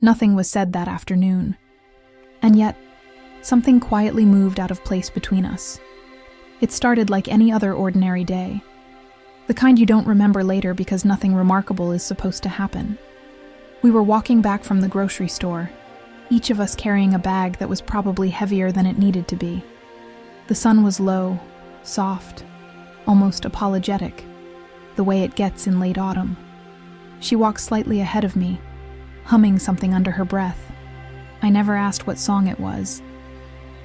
Nothing was said that afternoon. And yet, something quietly moved out of place between us. It started like any other ordinary day. The kind you don't remember later because nothing remarkable is supposed to happen. We were walking back from the grocery store, each of us carrying a bag that was probably heavier than it needed to be. The sun was low, soft, almost apologetic, the way it gets in late autumn. She walked slightly ahead of me, humming something under her breath. I never asked what song it was.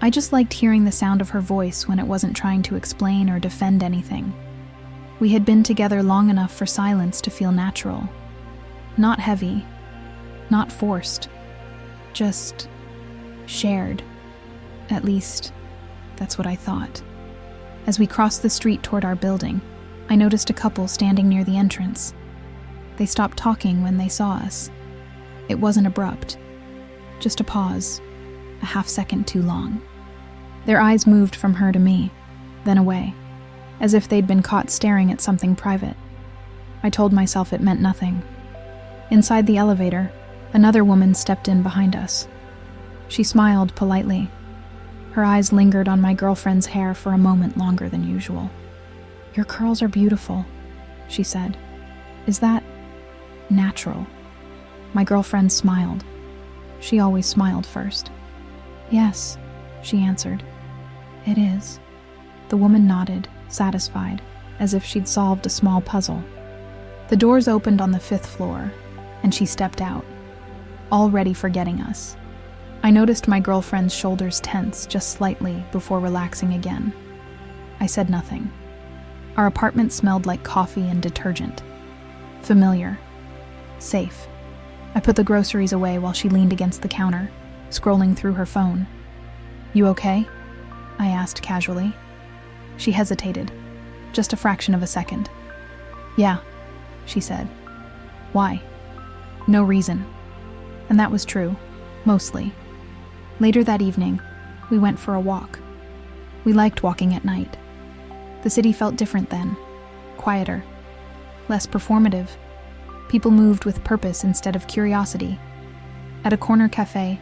I just liked hearing the sound of her voice when it wasn't trying to explain or defend anything. We had been together long enough for silence to feel natural. Not heavy, not forced, just shared. At least, that's what I thought. As we crossed the street toward our building, I noticed a couple standing near the entrance. They stopped talking when they saw us. It wasn't abrupt, just a pause, a half-second too long. Their eyes moved from her to me, then away, as if they'd been caught staring at something private. I told myself it meant nothing. Inside the elevator, another woman stepped in behind us. She smiled politely. Her eyes lingered on my girlfriend's hair for a moment longer than usual. "Your curls are beautiful," she said. "Is that natural?" My girlfriend smiled. She always smiled first. "Yes," she answered. "It is." The woman nodded, satisfied, as if she'd solved a small puzzle. The doors opened on the 5th floor, and she stepped out, already forgetting us. I noticed my girlfriend's shoulders tense just slightly before relaxing again. I said nothing. Our apartment smelled like coffee and detergent. Familiar. Safe. I put the groceries away while she leaned against the counter, scrolling through her phone. "You okay?" I asked casually. She hesitated, just a fraction of a second. "Yeah," she said. "Why?" "No reason." And that was true, mostly. Later that evening, we went for a walk. We liked walking at night. The city felt different then, quieter, less performative. People moved with purpose instead of curiosity. At a corner cafe,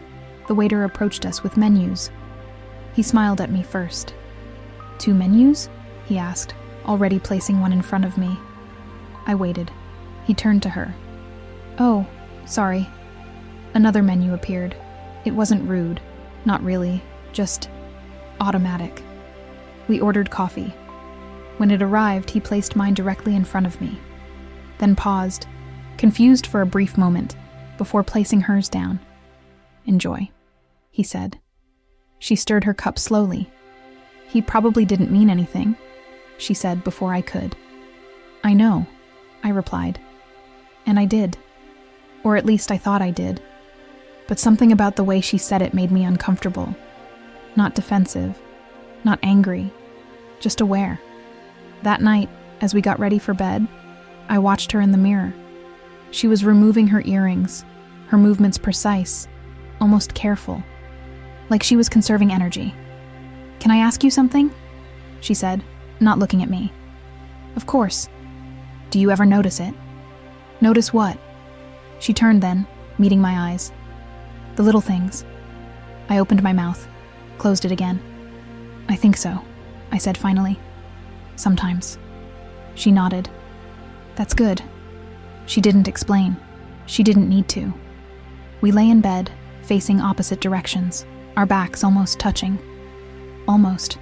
the waiter approached us with menus. He smiled at me first. "2 menus?" he asked, already placing one in front of me. I waited. He turned to her. "Oh, sorry." Another menu appeared. It wasn't rude, not really, just automatic. We ordered coffee. When it arrived, he placed mine directly in front of me, then paused, confused for a brief moment, before placing hers down. "Enjoy," he said. She stirred her cup slowly. "He probably didn't mean anything," she said before I could. "I know," I replied. And I did. Or at least I thought I did. But something about the way she said it made me uncomfortable. Not defensive, not angry, just aware. That night, as we got ready for bed, I watched her in the mirror. She was removing her earrings, her movements precise, almost careful, like she was conserving energy. "Can I ask you something?" she said, not looking at me. "Of course." "Do you ever notice it?" "Notice what?" She turned then, meeting my eyes. "The little things." I opened my mouth, closed it again. "I think so," I said finally. "Sometimes." She nodded. "That's good." She didn't explain. She didn't need to. We lay in bed, facing opposite directions, our backs almost touching. Almost.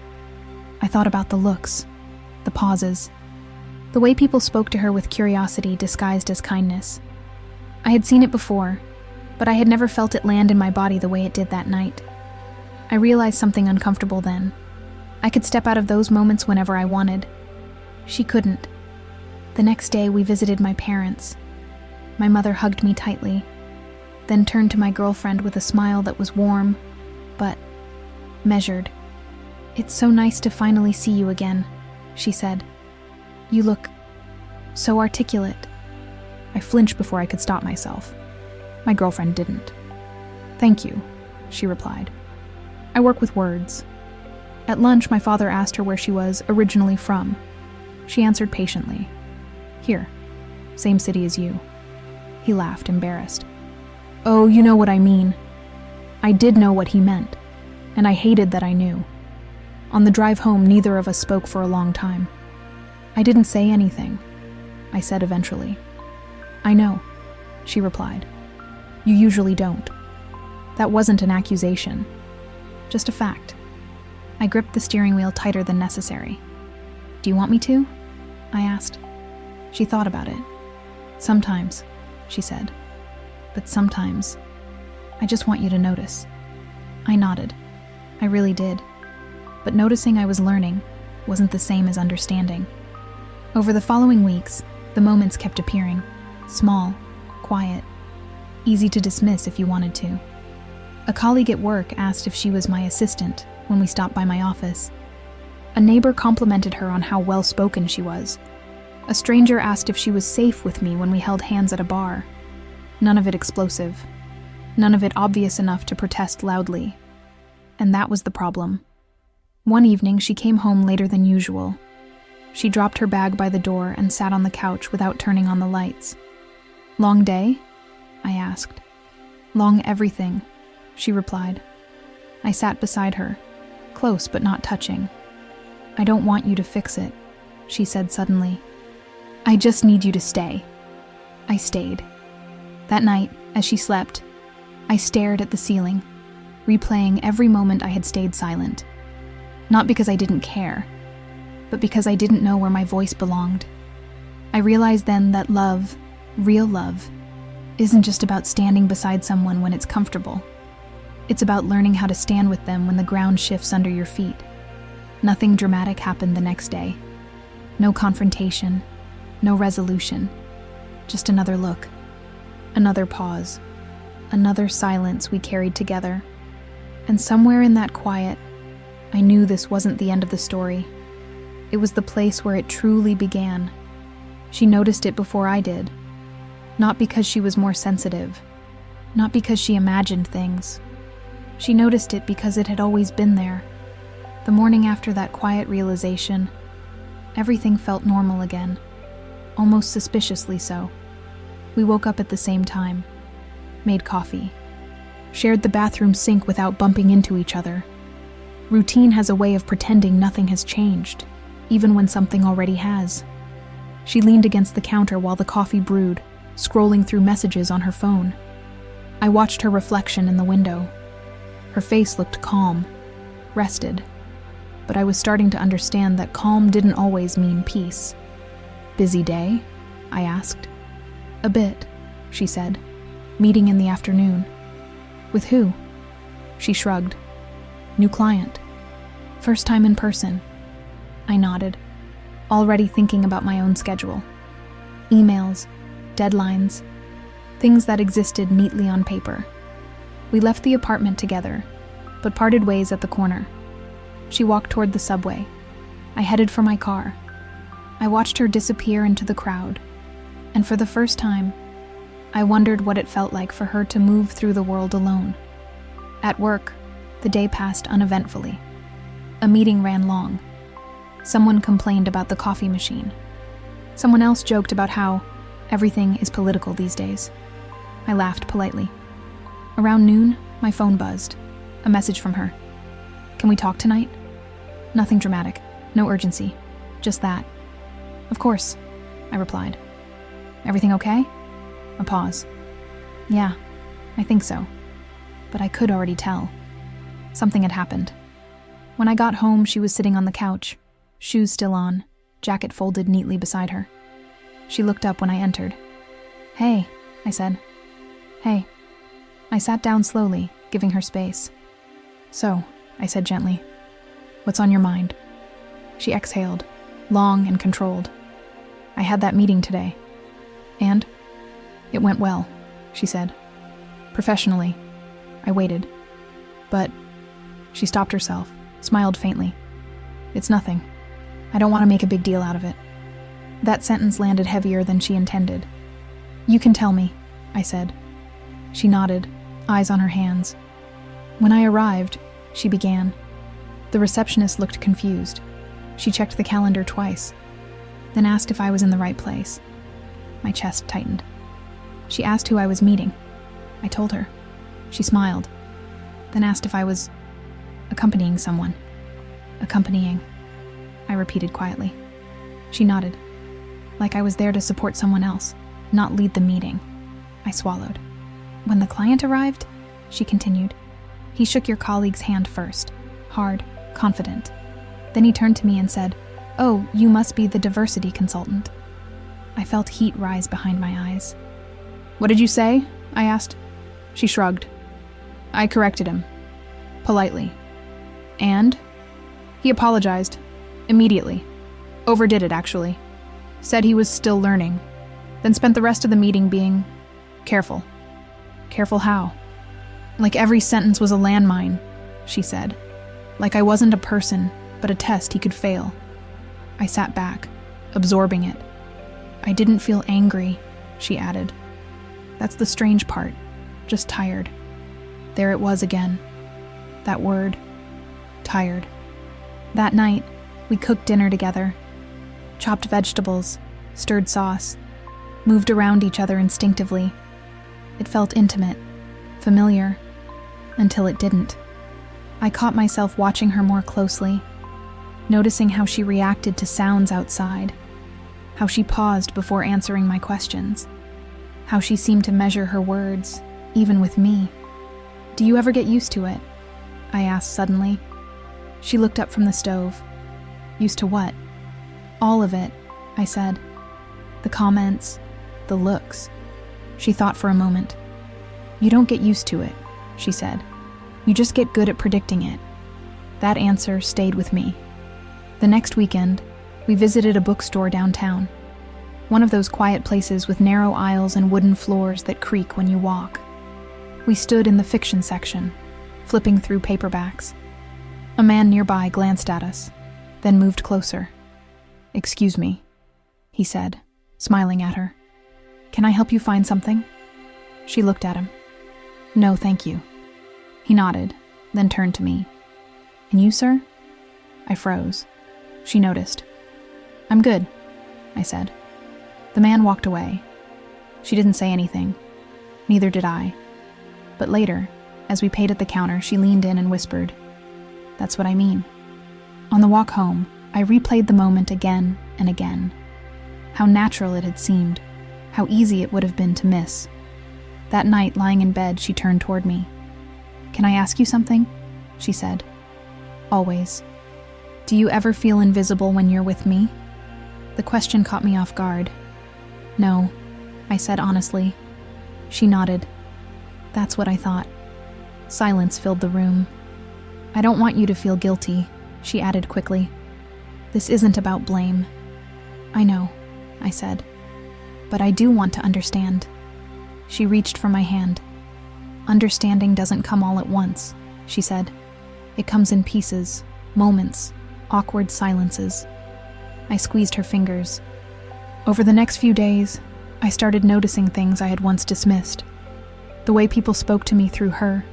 I thought about the looks, the pauses, the way people spoke to her with curiosity disguised as kindness. I had seen it before, but I had never felt it land in my body the way it did that night. I realized something uncomfortable then. I could step out of those moments whenever I wanted. She couldn't. The next day, we visited my parents. My mother hugged me tightly, then turned to my girlfriend with a smile that was warm, but measured. "It's so nice to finally see you again," she said. "You look so articulate." I flinched before I could stop myself. My girlfriend didn't. "Thank you," she replied. "I work with words." At lunch, my father asked her where she was originally from. She answered patiently. "Here, same city as you." He laughed, embarrassed. Oh, you know what I mean. I did know what he meant, and I hated that I knew. On the drive home, neither of us spoke for a long time. I didn't say anything, I said eventually. I know, she replied. You usually don't. That wasn't an accusation, just a fact. I gripped the steering wheel tighter than necessary. Do you want me to? I asked. She thought about it. Sometimes, she said. But sometimes, I just want you to notice. I nodded. I really did. But noticing I was learning wasn't the same as understanding. Over the following weeks, the moments kept appearing. Small, quiet, easy to dismiss if you wanted to. A colleague at work asked if she was my assistant when we stopped by my office. A neighbor complimented her on how well-spoken she was. A stranger asked if she was safe with me when we held hands at a bar. None of it explosive. None of it obvious enough to protest loudly. And that was the problem. One evening, she came home later than usual. She dropped her bag by the door and sat on the couch without turning on the lights. Long day? I asked. Long everything, she replied. I sat beside her, close but not touching. I don't want you to fix it, she said suddenly. I just need you to stay. I stayed. That night, as she slept, I stared at the ceiling, replaying every moment I had stayed silent. Not because I didn't care, but because I didn't know where my voice belonged. I realized then that love, real love, isn't just about standing beside someone when it's comfortable. It's about learning how to stand with them when the ground shifts under your feet. Nothing dramatic happened the next day. No confrontation, no resolution. Just another look, another pause, another silence we carried together. And somewhere in that quiet, I knew this wasn't the end of the story. It was the place where it truly began. She noticed it before I did. Not because she was more sensitive, not because she imagined things. She noticed it because it had always been there. The morning after that quiet realization, everything felt normal again, almost suspiciously so. We woke up at the same time, made coffee, shared the bathroom sink without bumping into each other. Routine has a way of pretending nothing has changed, even when something already has. She leaned against the counter while the coffee brewed, scrolling through messages on her phone. I watched her reflection in the window. Her face looked calm, rested, but I was starting to understand that calm didn't always mean peace. Busy day? I asked. A bit, she said. Meeting in the afternoon. With who? She shrugged. New client. First time in person. I nodded, already thinking about my own schedule. Emails, deadlines, things that existed neatly on paper. We left the apartment together, but parted ways at the corner. She walked toward the subway. I headed for my car. I watched her disappear into the crowd, and for the first time, I wondered what it felt like for her to move through the world alone. At work, the day passed uneventfully. A meeting ran long. Someone complained about the coffee machine. Someone else joked about how everything is political these days. I laughed politely. Around noon, my phone buzzed. A message from her. Can we talk tonight? Nothing dramatic, no urgency, just that. Of course, I replied. Everything okay? A pause. Yeah, I think so. But I could already tell. Something had happened. When I got home, she was sitting on the couch, shoes still on, jacket folded neatly beside her. She looked up when I entered. Hey, I said. Hey. I sat down slowly, giving her space. So, I said gently, what's on your mind? She exhaled, long and controlled. I had that meeting today. And? It went well, she said. Professionally. I waited. But she stopped herself, smiled faintly. It's nothing. I don't want to make a big deal out of it. That sentence landed heavier than she intended. You can tell me, I said. She nodded, eyes on her hands. When I arrived, she began. The receptionist looked confused. She checked the calendar twice, then asked if I was in the right place. My chest tightened. She asked who I was meeting. I told her. She smiled, then asked if I was accompanying someone. Accompanying, I repeated quietly. She nodded, like I was there to support someone else, not lead the meeting. I swallowed. When the client arrived, she continued, he shook your colleague's hand first, hard, confident. Then he turned to me and said, "Oh, you must be the diversity consultant." I felt heat rise behind my eyes. "What did you say?" I asked. She shrugged. I corrected him, politely. And? He apologized, immediately. Overdid it, actually. Said he was still learning, then spent the rest of the meeting being careful. Careful how? Like every sentence was a landmine, she said. Like I wasn't a person, but a test he could fail. I sat back, absorbing it. I didn't feel angry, she added. That's the strange part, just tired. There it was again. That word, tired. That night, we cooked dinner together, chopped vegetables, stirred sauce, moved around each other instinctively. It felt intimate, familiar, until it didn't. I caught myself watching her more closely, noticing how she reacted to sounds outside, how she paused before answering my questions, how she seemed to measure her words, even with me. Do you ever get used to it? I asked suddenly. She looked up from the stove. Used to what? All of it, I said. The comments, the looks. She thought for a moment. You don't get used to it, she said. You just get good at predicting it. That answer stayed with me. The next weekend, we visited a bookstore downtown. One of those quiet places with narrow aisles and wooden floors that creak when you walk. We stood in the fiction section, flipping through paperbacks. A man nearby glanced at us, then moved closer. "Excuse me," he said, smiling at her. "Can I help you find something?" She looked at him. "No, thank you." He nodded, then turned to me. "And you, sir?" I froze. She noticed. "I'm good," I said. The man walked away. She didn't say anything. Neither did I. But later, as we paid at the counter, she leaned in and whispered, "That's what I mean." On the walk home, I replayed the moment again and again. How natural it had seemed, how easy it would have been to miss. That night, lying in bed, she turned toward me. "Can I ask you something?" she said. "Always. Do you ever feel invisible when you're with me?" The question caught me off guard. "No," I said honestly. She nodded. "That's what I thought." Silence filled the room. "I don't want you to feel guilty," she added quickly. "This isn't about blame." "I know," I said. "But I do want to understand." She reached for my hand. "Understanding doesn't come all at once," she said. "It comes in pieces, moments, awkward silences." I squeezed her fingers. Over the next few days, I started noticing things I had once dismissed. The way people spoke to me through her.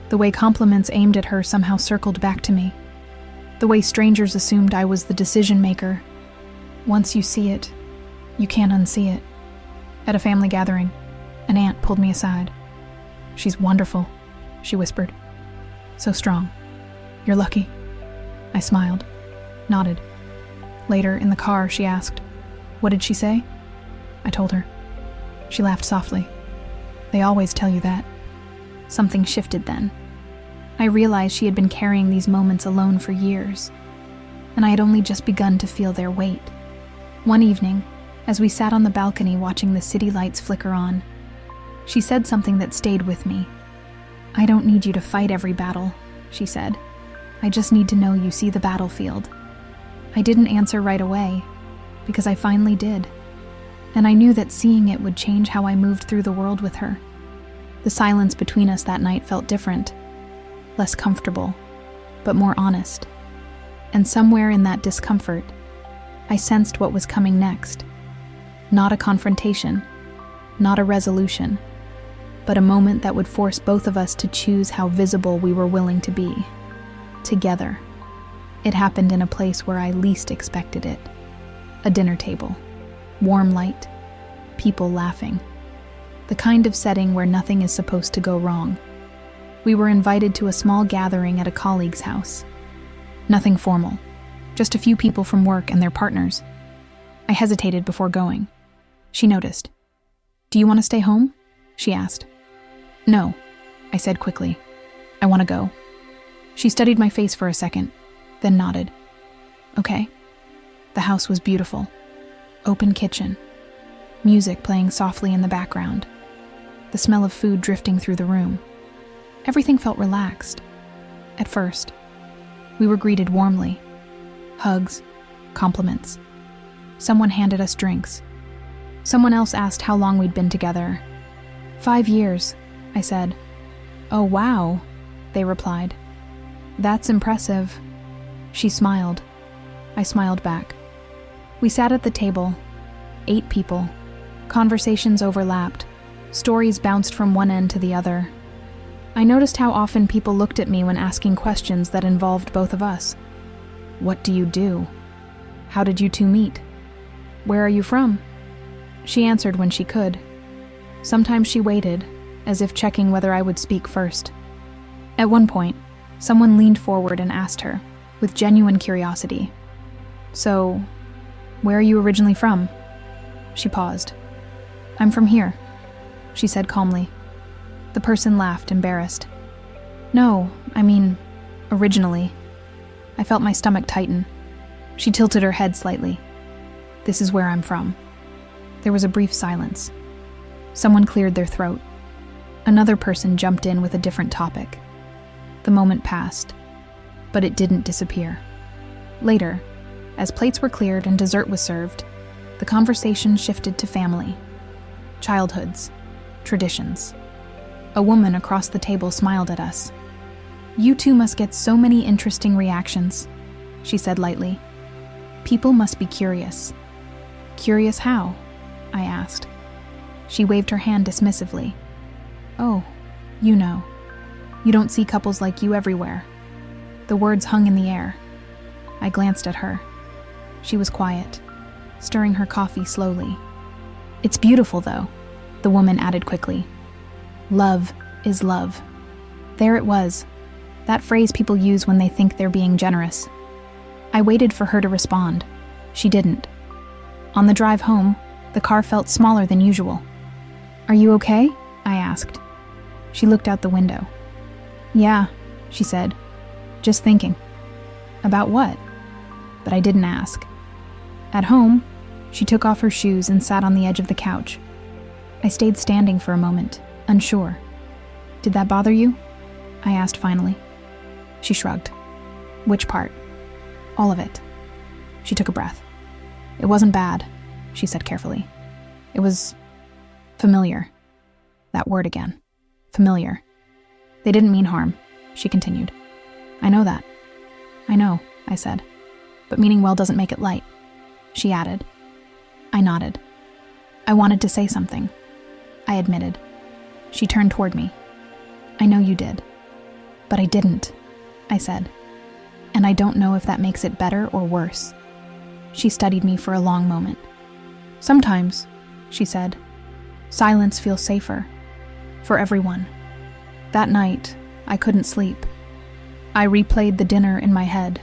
The way compliments aimed at her somehow circled back to me. The way strangers assumed I was the decision maker. Once you see it, you can't unsee it. At a family gathering, an aunt pulled me aside. "She's wonderful," she whispered. "So strong. You're lucky." I smiled, nodded. Later, in the car, she asked, "What did she say?" I told her. She laughed softly. "They always tell you that." Something shifted then. I realized she had been carrying these moments alone for years, and I had only just begun to feel their weight. One evening, as we sat on the balcony watching the city lights flicker on, she said something that stayed with me. "I don't need you to fight every battle," she said. "I just need to know you see the battlefield." I didn't answer right away, because I finally did. And I knew that seeing it would change how I moved through the world with her. The silence between us that night felt different, less comfortable, but more honest. And somewhere in that discomfort, I sensed what was coming next. Not a confrontation, not a resolution, but a moment that would force both of us to choose how visible we were willing to be. Together. It happened in a place where I least expected it. A dinner table. Warm light. People laughing. the kind of setting where nothing is supposed to go wrong. We were invited to a small gathering at a colleague's house. Nothing formal, just a few people from work and their partners. I hesitated before going. She noticed. "Do you want to stay home?" she asked. "No," I said quickly. "I want to go." She studied my face for a second, then nodded. "Okay." The house was beautiful. Open kitchen. Music playing softly in the background. The smell of food drifting through the room. Everything felt relaxed. At first, we were greeted warmly. Hugs, compliments. Someone handed us drinks. Someone else asked how long we'd been together. 5 years, I said. "Oh, wow," they replied. "That's impressive." She smiled. I smiled back. We sat at the table, 8 people. Conversations overlapped. Stories bounced from one end to the other. I noticed how often people looked at me when asking questions that involved both of us. "What do you do? How did you two meet? Where are you from?" She answered when she could. Sometimes she waited, as if checking whether I would speak first. At one point, someone leaned forward and asked her, with genuine curiosity, "So, where are you originally from?" She paused. "I'm from here," she said calmly. The person laughed, embarrassed. "No, I mean, originally." I felt my stomach tighten. She tilted her head slightly. "This is where I'm from." There was a brief silence. Someone cleared their throat. Another person jumped in with a different topic. The moment passed, but it didn't disappear. Later, as plates were cleared and dessert was served, the conversation shifted to family, childhoods, traditions. A woman across the table smiled at us. "You two must get so many interesting reactions," she said lightly. "People must be curious." "Curious how?" I asked. She waved her hand dismissively. "Oh, you know. You don't see couples like you everywhere." The words hung in the air. I glanced at her. She was quiet, stirring her coffee slowly. "It's beautiful, though," the woman added quickly. "Love is love." There it was, that phrase people use when they think they're being generous. I waited for her to respond. She didn't. On the drive home, the car felt smaller than usual. "Are you okay?" I asked. She looked out the window. "Yeah," she said. "Just thinking." "About what?" But I didn't ask. At home, she took off her shoes and sat on the edge of the couch. I stayed standing for a moment, unsure. "Did that bother you?" I asked finally. She shrugged. "Which part?" "All of it." She took a breath. "It wasn't bad," she said carefully. "It was familiar." That word again. Familiar. "They didn't mean harm," she continued. "I know that." "I know," I said. "But meaning well doesn't make it light," she added. I nodded. "I wanted to say something," I admitted. She turned toward me. "I know you did." "But I didn't," I said. "And I don't know if that makes it better or worse." She studied me for a long moment. "Sometimes," she said, "silence feels safer. For everyone." That night, I couldn't sleep. I replayed the dinner in my head.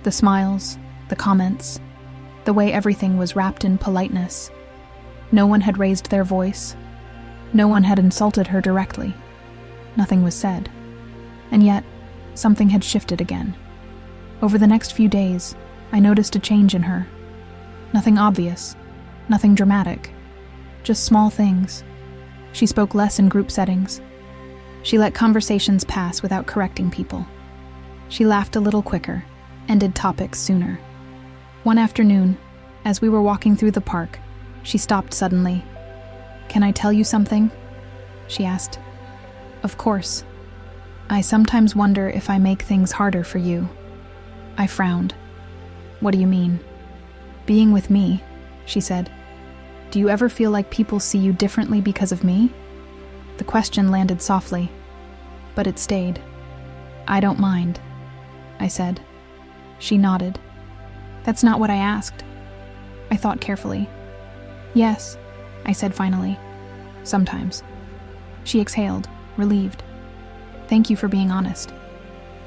The smiles, the comments, the way everything was wrapped in politeness. No one had raised their voice. No one had insulted her directly. Nothing was said. And yet, something had shifted again. Over the next few days, I noticed a change in her. Nothing obvious, nothing dramatic, just small things. She spoke less in group settings. She let conversations pass without correcting people. She laughed a little quicker, ended topics sooner. One afternoon, as we were walking through the park, she stopped suddenly. "Can I tell you something?" she asked. "Of course. I sometimes wonder if I make things harder for you." I frowned. "What do you mean?" "Being with me," she said. "Do you ever feel like people see you differently because of me?" The question landed softly, but it stayed. "I don't mind," I said. She nodded. "That's not what I asked." I thought carefully. "Yes," I said finally. Sometimes. She exhaled, relieved. Thank you for being honest.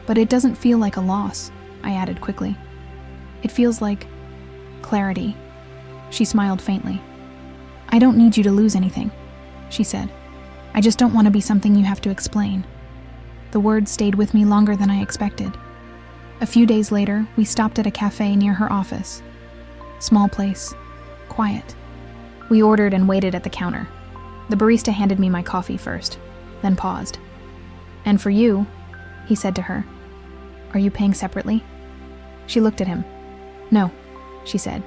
But it doesn't feel like a loss, I added quickly. It feels like clarity. She smiled faintly. I don't need you to lose anything, she said. I just don't want to be something you have to explain. The words stayed with me longer than I expected. A few days later, we stopped at a cafe near her office. Small place, quiet. We ordered and waited at the counter. The barista handed me my coffee first, then paused. And for you, he said to her, are you paying separately? She looked at him. No, she said.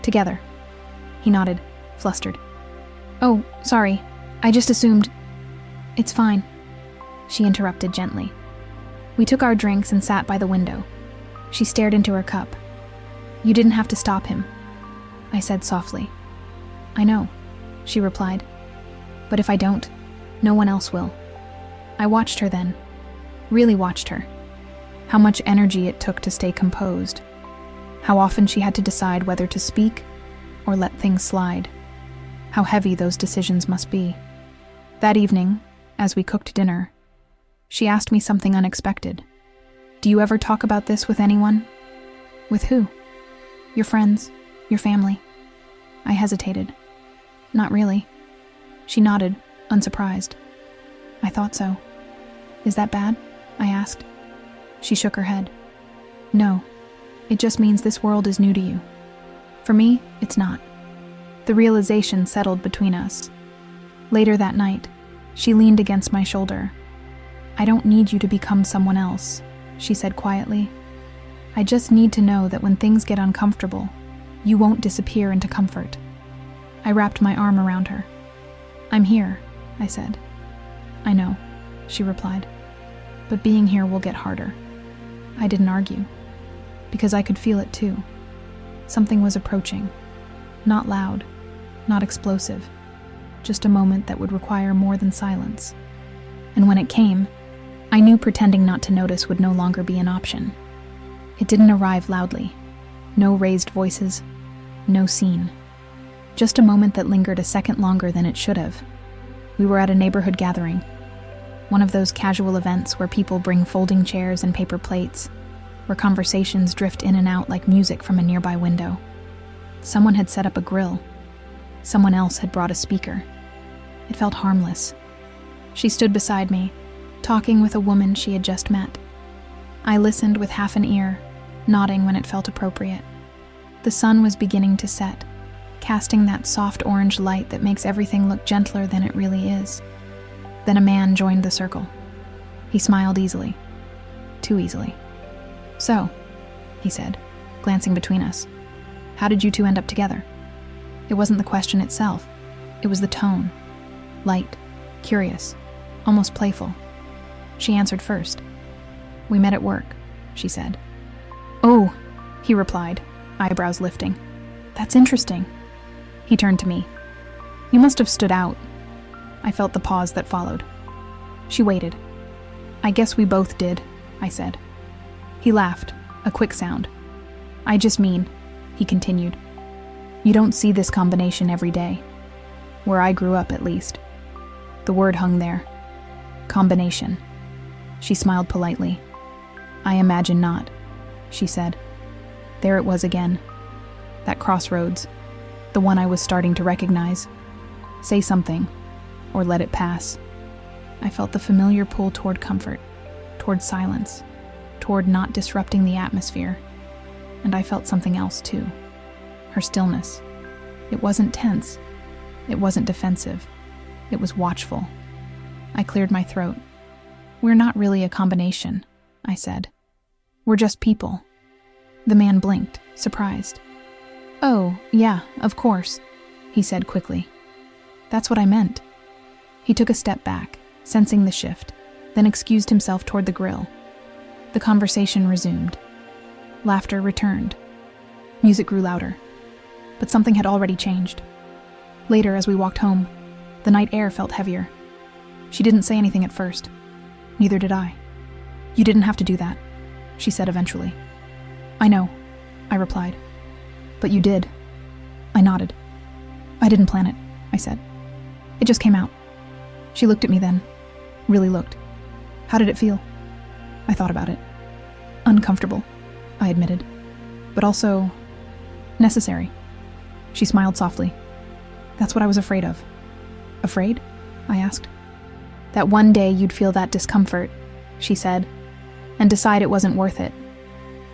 Together. He nodded, flustered. Oh, sorry. I just assumed. It's fine. She interrupted gently. We took our drinks and sat by the window. She stared into her cup. You didn't have to stop him, I said softly. I know, she replied. But if I don't, no one else will. I watched her then. Really watched her. How much energy it took to stay composed. How often she had to decide whether to speak or let things slide. How heavy those decisions must be. That evening, as we cooked dinner, she asked me something unexpected. Do you ever talk about this with anyone? With who? Your friends? Your family? I hesitated. Not really. She nodded, unsurprised. I thought so. Is that bad? I asked. She shook her head. No, it just means this world is new to you. For me, it's not. The realization settled between us. Later that night, she leaned against my shoulder. I don't need you to become someone else, she said quietly. I just need to know that when things get uncomfortable, you won't disappear into comfort. I wrapped my arm around her. I'm here, I said. I know, she replied. But being here will get harder. I didn't argue, because I could feel it too. Something was approaching. Not loud, not explosive, just a moment that would require more than silence. And when it came, I knew pretending not to notice would no longer be an option. It didn't arrive loudly. No raised voices, no scene. Just a moment that lingered a second longer than it should have. We were at a neighborhood gathering. One of those casual events where people bring folding chairs and paper plates, where conversations drift in and out like music from a nearby window. Someone had set up a grill. Someone else had brought a speaker. It felt harmless. She stood beside me, talking with a woman she had just met. I listened with half an ear, nodding when it felt appropriate. The sun was beginning to set, casting that soft orange light that makes everything look gentler than it really is. Then a man joined the circle. He smiled easily. Too easily. So, he said, glancing between us, how did you two end up together? It wasn't the question itself. It was the tone. Light, curious, almost playful. She answered first. We met at work, she said. Oh, he replied, eyebrows lifting. That's interesting. He turned to me. You must have stood out. I felt the pause that followed. She waited. I guess we both did, I said. He laughed, a quick sound. I just mean, he continued, you don't see this combination every day. Where I grew up, at least. The word hung there. Combination. She smiled politely. I imagine not, she said. There it was again. That crossroads. The one I was starting to recognize. Say something, or let it pass. I felt the familiar pull toward comfort, toward silence, toward not disrupting the atmosphere. And I felt something else too. Her stillness. It wasn't tense. It wasn't defensive. It was watchful. I cleared my throat. We're not really a combination, I said. We're just people. The man blinked, surprised. Oh, yeah, of course, he said quickly. That's what I meant. He took a step back, sensing the shift, then excused himself toward the grill. The conversation resumed. Laughter returned. Music grew louder. But something had already changed. Later, as we walked home, the night air felt heavier. She didn't say anything at first. Neither did I. You didn't have to do that, she said eventually. I know, I replied. But you did. I nodded. I didn't plan it, I said. It just came out. She looked at me then. Really looked. How did it feel? I thought about it. Uncomfortable, I admitted. But also necessary. She smiled softly. That's what I was afraid of. Afraid? I asked. That one day you'd feel that discomfort, she said, and decide it wasn't worth it.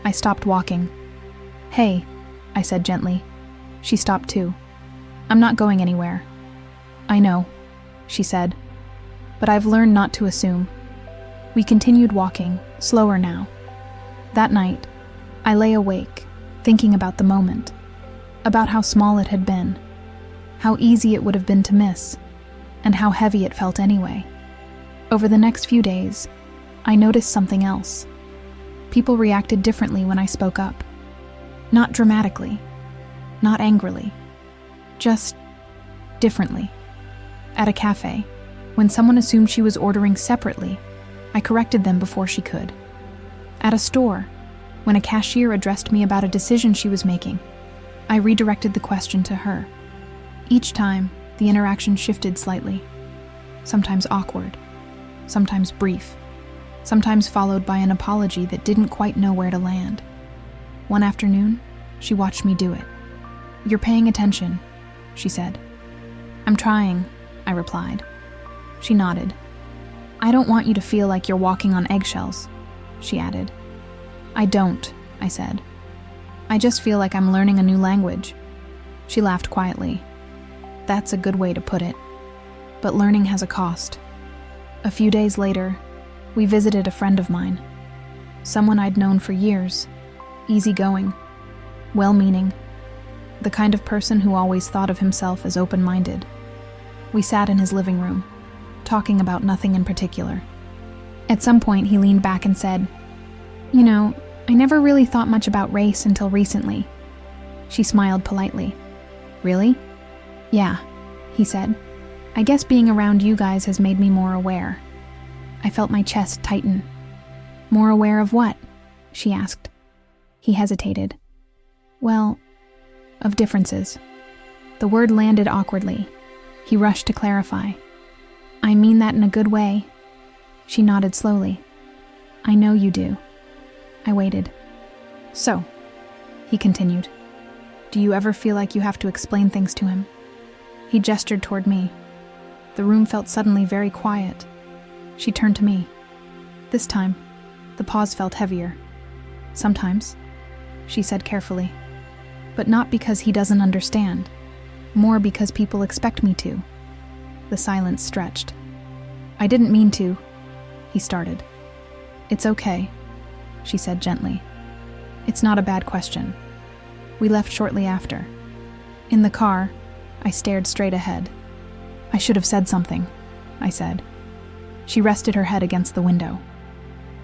I stopped walking. Hey, I said gently. She stopped too. I'm not going anywhere. I know, she said, but I've learned not to assume. We continued walking, slower now. That night, I lay awake, thinking about the moment, about how small it had been, how easy it would have been to miss, and how heavy it felt anyway. Over the next few days, I noticed something else. People reacted differently when I spoke up. Not dramatically, not angrily, just differently. At a cafe, when someone assumed she was ordering separately, I corrected them before she could. At a store, when a cashier addressed me about a decision she was making, I redirected the question to her. Each time, the interaction shifted slightly, sometimes awkward, sometimes brief, sometimes followed by an apology that didn't quite know where to land. One afternoon, she watched me do it. You're paying attention, she said. I'm trying, I replied. She nodded. I don't want you to feel like you're walking on eggshells, she added. I don't, I said. I just feel like I'm learning a new language. She laughed quietly. That's a good way to put it. But learning has a cost. A few days later, we visited a friend of mine, someone I'd known for years, easygoing, well-meaning, the kind of person who always thought of himself as open-minded. We sat in his living room, talking about nothing in particular. At some point, he leaned back and said, You know, I never really thought much about race until recently. She smiled politely. Really? Yeah, he said. I guess being around you guys has made me more aware. I felt my chest tighten. More aware of what? She asked. He hesitated. Well, of differences. The word landed awkwardly. He rushed to clarify. I mean that in a good way. She nodded slowly. I know you do. I waited. So, he continued, do you ever feel like you have to explain things to him? He gestured toward me. The room felt suddenly very quiet. She turned to me. This time, the pause felt heavier. Sometimes, she said carefully, but not because he doesn't understand, more because people expect me to. The silence stretched. I didn't mean to, he started. It's okay, she said gently. It's not a bad question. We left shortly after. In the car, I stared straight ahead. I should have said something, I said. She rested her head against the window.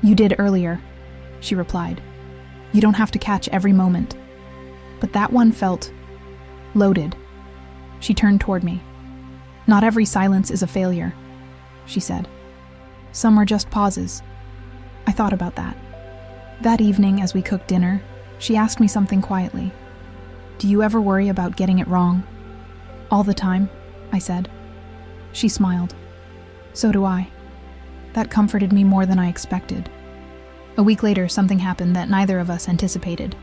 You did earlier, she replied. You don't have to catch every moment. But that one felt loaded. She turned toward me. Not every silence is a failure, she said. Some are just pauses. I thought about that. That evening, as we cooked dinner, she asked me something quietly. Do you ever worry about getting it wrong? All the time, I said. She smiled. So do I. That comforted me more than I expected. A week later, something happened that neither of us anticipated.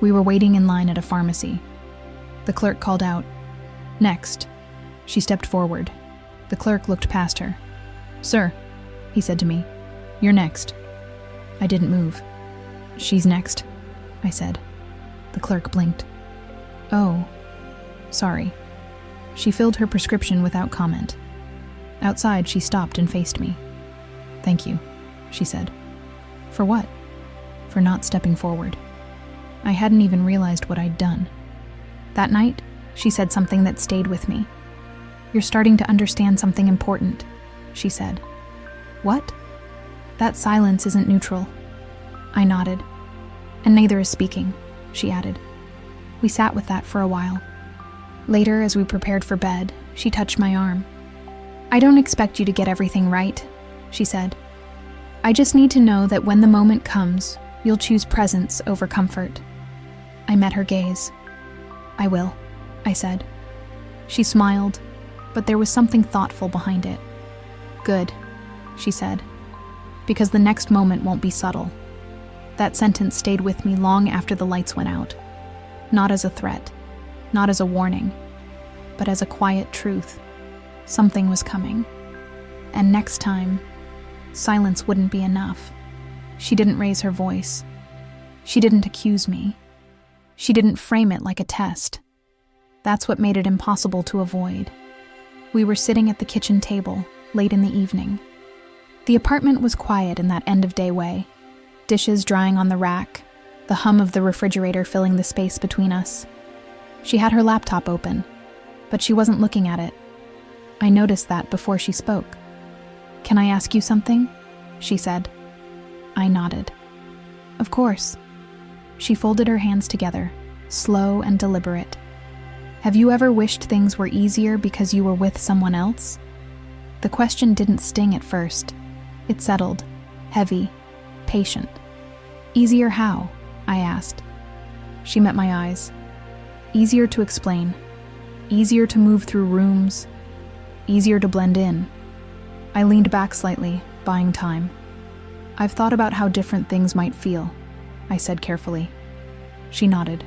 We were waiting in line at a pharmacy. The clerk called out, Next. She stepped forward. The clerk looked past her. Sir, he said to me, you're next. I didn't move. She's next, I said. The clerk blinked. Oh, sorry. She filled her prescription without comment. Outside, she stopped and faced me. Thank you, she said. For what? For not stepping forward. I hadn't even realized what I'd done. That night, she said something that stayed with me. You're starting to understand something important, she said. What? That silence isn't neutral. I nodded. And neither is speaking, she added. We sat with that for a while. Later, as we prepared for bed, she touched my arm. I don't expect you to get everything right, she said. I just need to know that when the moment comes, you'll choose presence over comfort. I met her gaze. I will, I said. She smiled, but there was something thoughtful behind it. "Good," she said, "because the next moment won't be subtle." That sentence stayed with me long after the lights went out. Not as a threat, not as a warning, but as a quiet truth. Something was coming. And next time, silence wouldn't be enough. She didn't raise her voice. She didn't accuse me. She didn't frame it like a test. That's what made it impossible to avoid. We were sitting at the kitchen table, late in the evening. The apartment was quiet in that end-of-day way. Dishes drying on the rack, the hum of the refrigerator filling the space between us. She had her laptop open, but she wasn't looking at it. I noticed that before she spoke. "Can I ask you something?" she said. I nodded. "Of course." She folded her hands together, slow and deliberate. "Have you ever wished things were easier because you were with someone else?" The question didn't sting at first. It settled, heavy, patient. "Easier how?" I asked. She met my eyes. "Easier to explain. Easier to move through rooms. Easier to blend in." I leaned back slightly, buying time. "I've thought about how different things might feel," I said carefully. She nodded.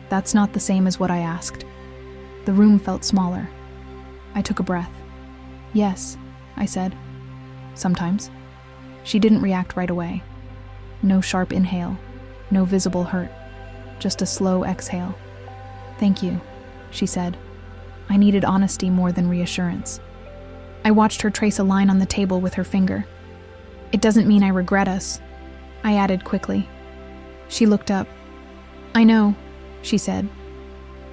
"That's not the same as what I asked." The room felt smaller. I took a breath. "Yes," I said. "Sometimes." She didn't react right away. No sharp inhale, no visible hurt, just a slow exhale. "Thank you," she said. I needed honesty more than reassurance. I watched her trace a line on the table with her finger. "It doesn't mean I regret us," I added quickly. She looked up. "I know," she said,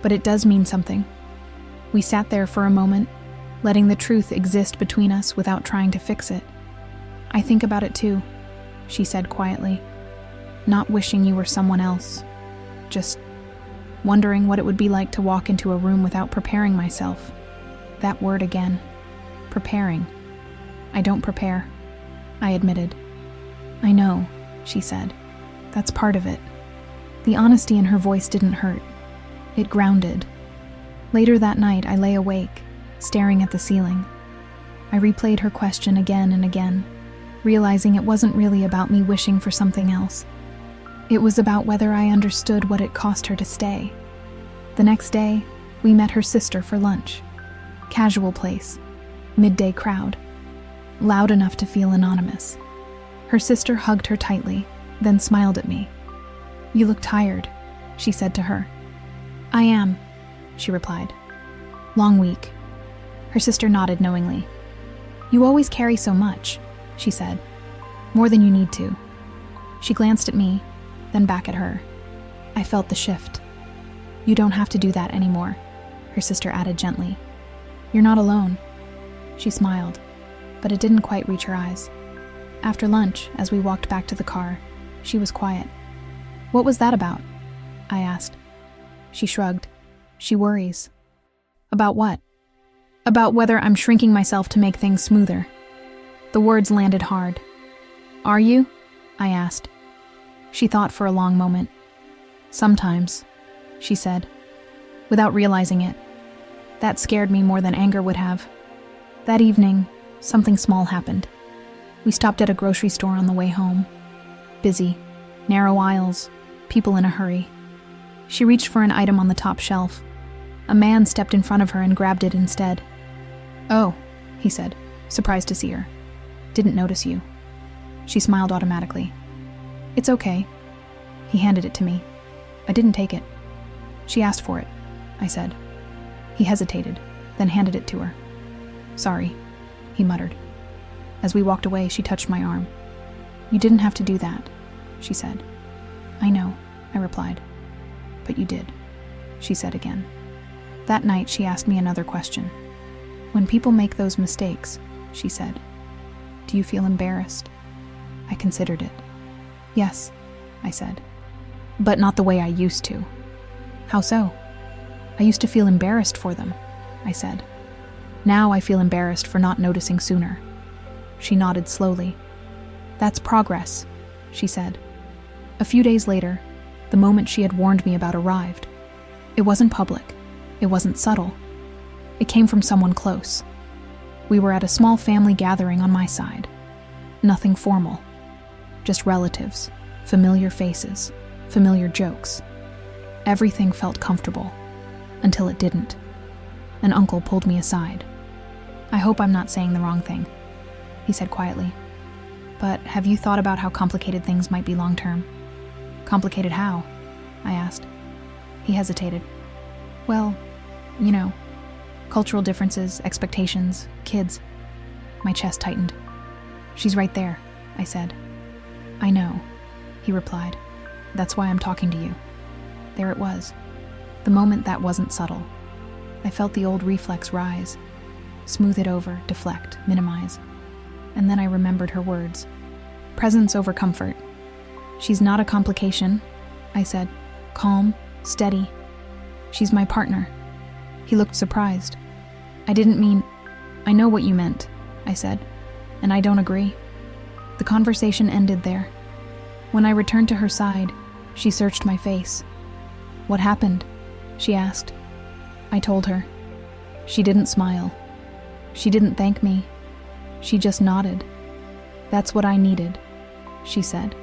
"but it does mean something." We sat there for a moment, letting the truth exist between us without trying to fix it. "I think about it too," she said quietly. "Not wishing you were someone else. Just wondering what it would be like to walk into a room without preparing myself." That word again. Preparing. "I don't prepare," I admitted. "I know," she said. "That's part of it." The honesty in her voice didn't hurt. It grounded. Later that night, I lay awake, staring at the ceiling. I replayed her question again and again, realizing it wasn't really about me wishing for something else. It was about whether I understood what it cost her to stay. The next day, we met her sister for lunch. Casual place, midday crowd, loud enough to feel anonymous. Her sister hugged her tightly, then smiled at me. "You look tired," she said to her. "I am," she replied. "Long week." Her sister nodded knowingly. "You always carry so much," she said. "More than you need to." She glanced at me, then back at her. I felt the shift. "You don't have to do that anymore," her sister added gently. "You're not alone." She smiled, but it didn't quite reach her eyes. After lunch, as we walked back to the car, she was quiet. "What was that about?" I asked. She shrugged. "She worries." "About what?" "About whether I'm shrinking myself to make things smoother." The words landed hard. "Are you?" I asked. She thought for a long moment. "Sometimes," she said, without realizing it. That scared me more than anger would have. That evening, something small happened. We stopped at a grocery store on the way home. Busy, narrow aisles, people in a hurry. She reached for an item on the top shelf. A man stepped in front of her and grabbed it instead. "Oh," he said, surprised to see her. "Didn't notice you." She smiled automatically. "It's okay." He handed it to me. I didn't take it. "She asked for it," I said. He hesitated, then handed it to her. "Sorry," he muttered. As we walked away, she touched my arm. "You didn't have to do that," she said. "I know," I replied. "But you did," she said again. That night, she asked me another question. "When people make those mistakes," she said, "do you feel embarrassed?" I considered it. "Yes," I said. "But not the way I used to." "How so?" "I used to feel embarrassed for them," I said. "Now I feel embarrassed for not noticing sooner." She nodded slowly. "That's progress," she said. A few days later, the moment she had warned me about arrived. It wasn't public. It wasn't subtle. It came from someone close. We were at a small family gathering on my side. Nothing formal. Just relatives, familiar faces, familiar jokes. Everything felt comfortable, until it didn't. An uncle pulled me aside. "I hope I'm not saying the wrong thing," he said quietly. "But have you thought about how complicated things might be long-term?" "Complicated how?" I asked. He hesitated. "Well, you know, cultural differences, expectations, kids." My chest tightened. "She's right there," I said. "I know," he replied. "That's why I'm talking to you." There it was. The moment that wasn't subtle. I felt the old reflex rise. Smooth it over, deflect, minimize. And then I remembered her words. Presence over comfort. "She's not a complication," I said. "Calm, steady. She's my partner." He looked surprised. "I didn't mean—" "I know what you meant," I said. "And I don't agree." The conversation ended there. When I returned to her side, she searched my face. "What happened?" she asked. I told her. She didn't smile. She didn't thank me. She just nodded. "That's what I needed," she said.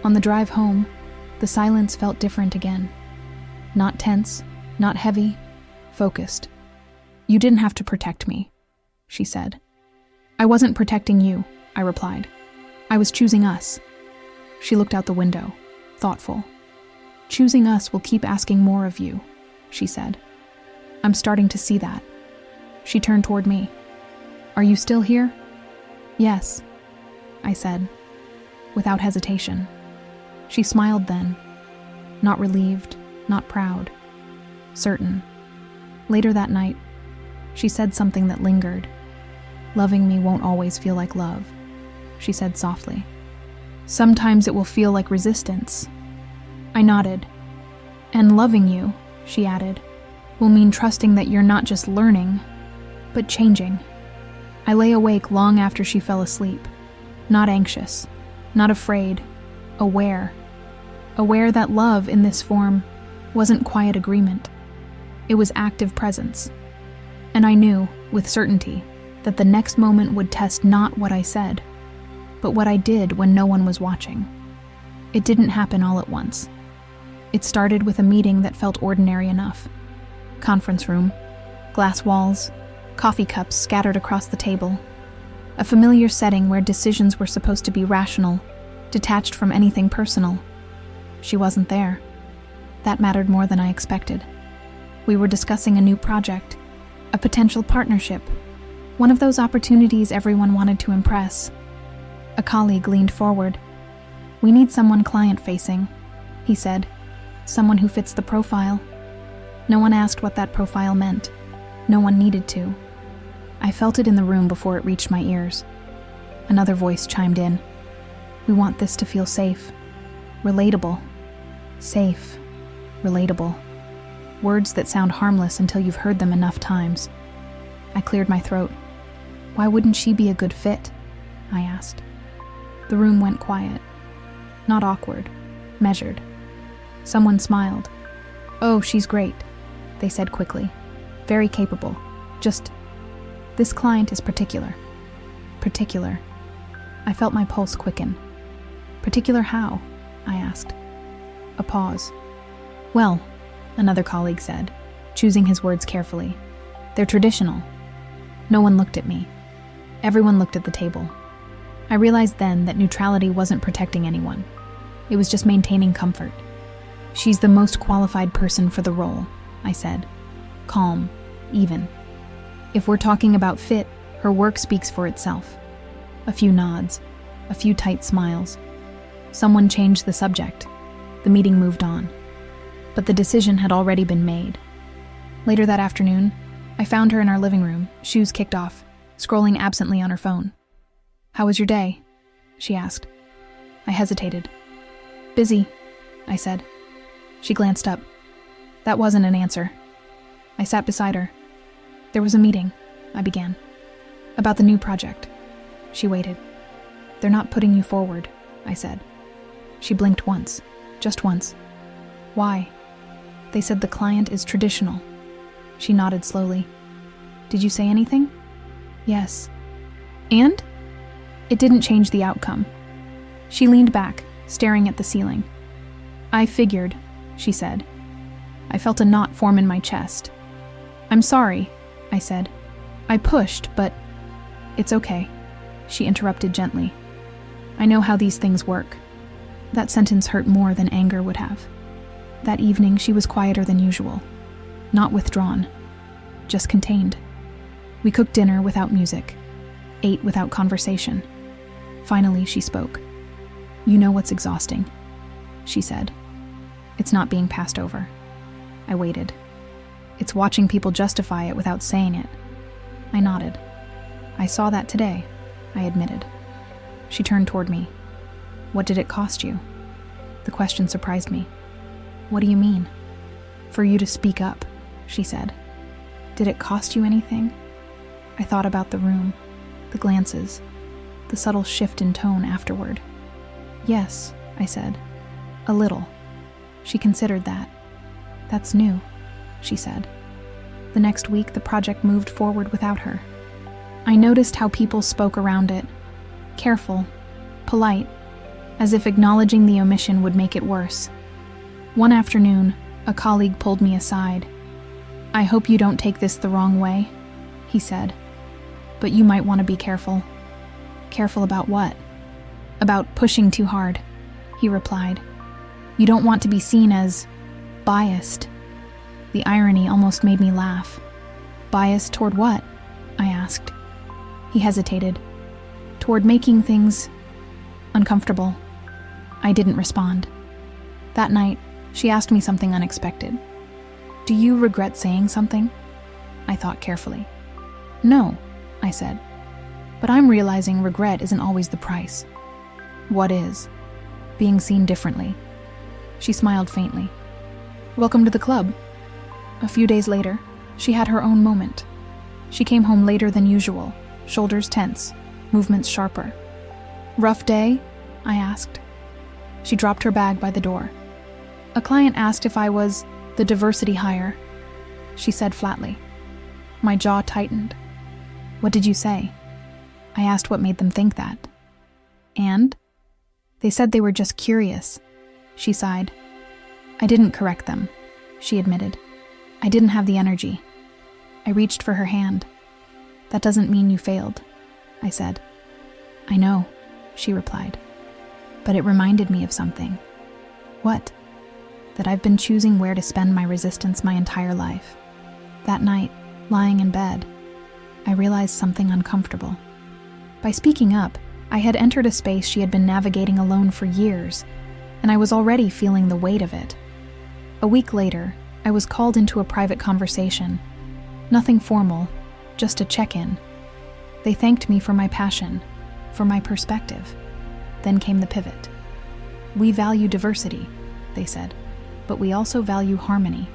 On the drive home, the silence felt different again. Not tense, not heavy, focused. "You didn't have to protect me," she said. "I wasn't protecting you," I replied. "I was choosing us." She looked out the window, thoughtful. "Choosing us will keep asking more of you," she said. "I'm starting to see that." She turned toward me. "Are you still here?" "Yes," I said, without hesitation. She smiled then, not relieved, not proud, certain. Later that night, she said something that lingered. "Loving me won't always feel like love," she said softly. "Sometimes it will feel like resistance." I nodded. "And loving you," she added, "will mean trusting that you're not just learning, but changing." I lay awake long after she fell asleep, not anxious, not afraid, aware. Aware that love in this form wasn't quiet agreement. It was active presence. And I knew, with certainty, that the next moment would test not what I said, but what I did when no one was watching. It didn't happen all at once. It started with a meeting that felt ordinary enough. Conference room, glass walls, coffee cups scattered across the table. A familiar setting where decisions were supposed to be rational, detached from anything personal. She wasn't there. That mattered more than I expected. We were discussing a new project, a potential partnership, one of those opportunities everyone wanted to impress. A colleague leaned forward. "We need someone client-facing," he said. "Someone who fits the profile." No one asked what that profile meant. No one needed to. I felt it in the room before it reached my ears. Another voice chimed in. "We want this to feel safe, relatable. Safe, relatable." Words that sound harmless until you've heard them enough times. I cleared my throat. "Why wouldn't she be a good fit?" I asked. The room went quiet. Not awkward, measured. Someone smiled. "Oh, she's great," they said quickly. "Very capable. Just, this client is particular." Particular. I felt my pulse quicken. "Particular how?" I asked. A pause. "Well," another colleague said, choosing his words carefully, "they're traditional." No one looked at me. Everyone looked at the table. I realized then that neutrality wasn't protecting anyone. It was just maintaining comfort. "She's the most qualified person for the role," I said. Calm, even. "If we're talking about fit, her work speaks for itself." A few nods, a few tight smiles. Someone changed the subject. The meeting moved on. But the decision had already been made. Later that afternoon, I found her in our living room, shoes kicked off, scrolling absently on her phone. "How was your day?" she asked. I hesitated. "Busy," I said. She glanced up. That wasn't an answer. I sat beside her. "There was a meeting," I began. "About the new project." She waited. "They're not putting you forward," I said. She blinked once, just once. "Why?" "They said the client is traditional." She nodded slowly. Did you say anything? Yes. And? It didn't change the outcome. She leaned back, staring at the ceiling. I figured, she said. I felt a knot form in my chest. I'm sorry, I said. I pushed, but it's okay, she interrupted gently. I know how these things work. That sentence hurt more than anger would have. That evening, she was quieter than usual. Not withdrawn, just contained. We cooked dinner without music, ate without conversation. Finally, she spoke. You know what's exhausting, she said. It's not being passed over. I waited. It's watching people justify it without saying it. I nodded. I saw that today, I admitted. She turned toward me. What did it cost you? The question surprised me. What do you mean? For you to speak up, she said. Did it cost you anything? I thought about the room, the glances, the subtle shift in tone afterward. Yes, I said. A little. She considered that. That's new, she said. The next week, the project moved forward without her. I noticed how people spoke around it. Careful, polite, as if acknowledging the omission would make it worse. One afternoon, a colleague pulled me aside. I hope you don't take this the wrong way, he said. But you might want to be careful. Careful about what? About pushing too hard, he replied. You don't want to be seen as biased. The irony almost made me laugh. Biased toward what? I asked. He hesitated. Toward making things uncomfortable. I didn't respond. That night, she asked me something unexpected. Do you regret saying something? I thought carefully. No, I said. But I'm realizing regret isn't always the price. What is? Being seen differently. She smiled faintly. Welcome to the club. A few days later, she had her own moment. She came home later than usual, shoulders tense, movements sharper. Rough day? I asked. She dropped her bag by the door. A client asked if I was the diversity hire. She said flatly. My jaw tightened. What did you say? I asked what made them think that. And? They said they were just curious. She sighed. I didn't correct them, she admitted. I didn't have the energy. I reached for her hand. That doesn't mean you failed, I said. I know, she replied. But it reminded me of something. What? That I've been choosing where to spend my resistance my entire life. That night, lying in bed, I realized something uncomfortable. By speaking up, I had entered a space she had been navigating alone for years, and I was already feeling the weight of it. A week later, I was called into a private conversation. Nothing formal, just a check-in. They thanked me for my passion, for my perspective. Then came the pivot. We value diversity, they said, but we also value harmony.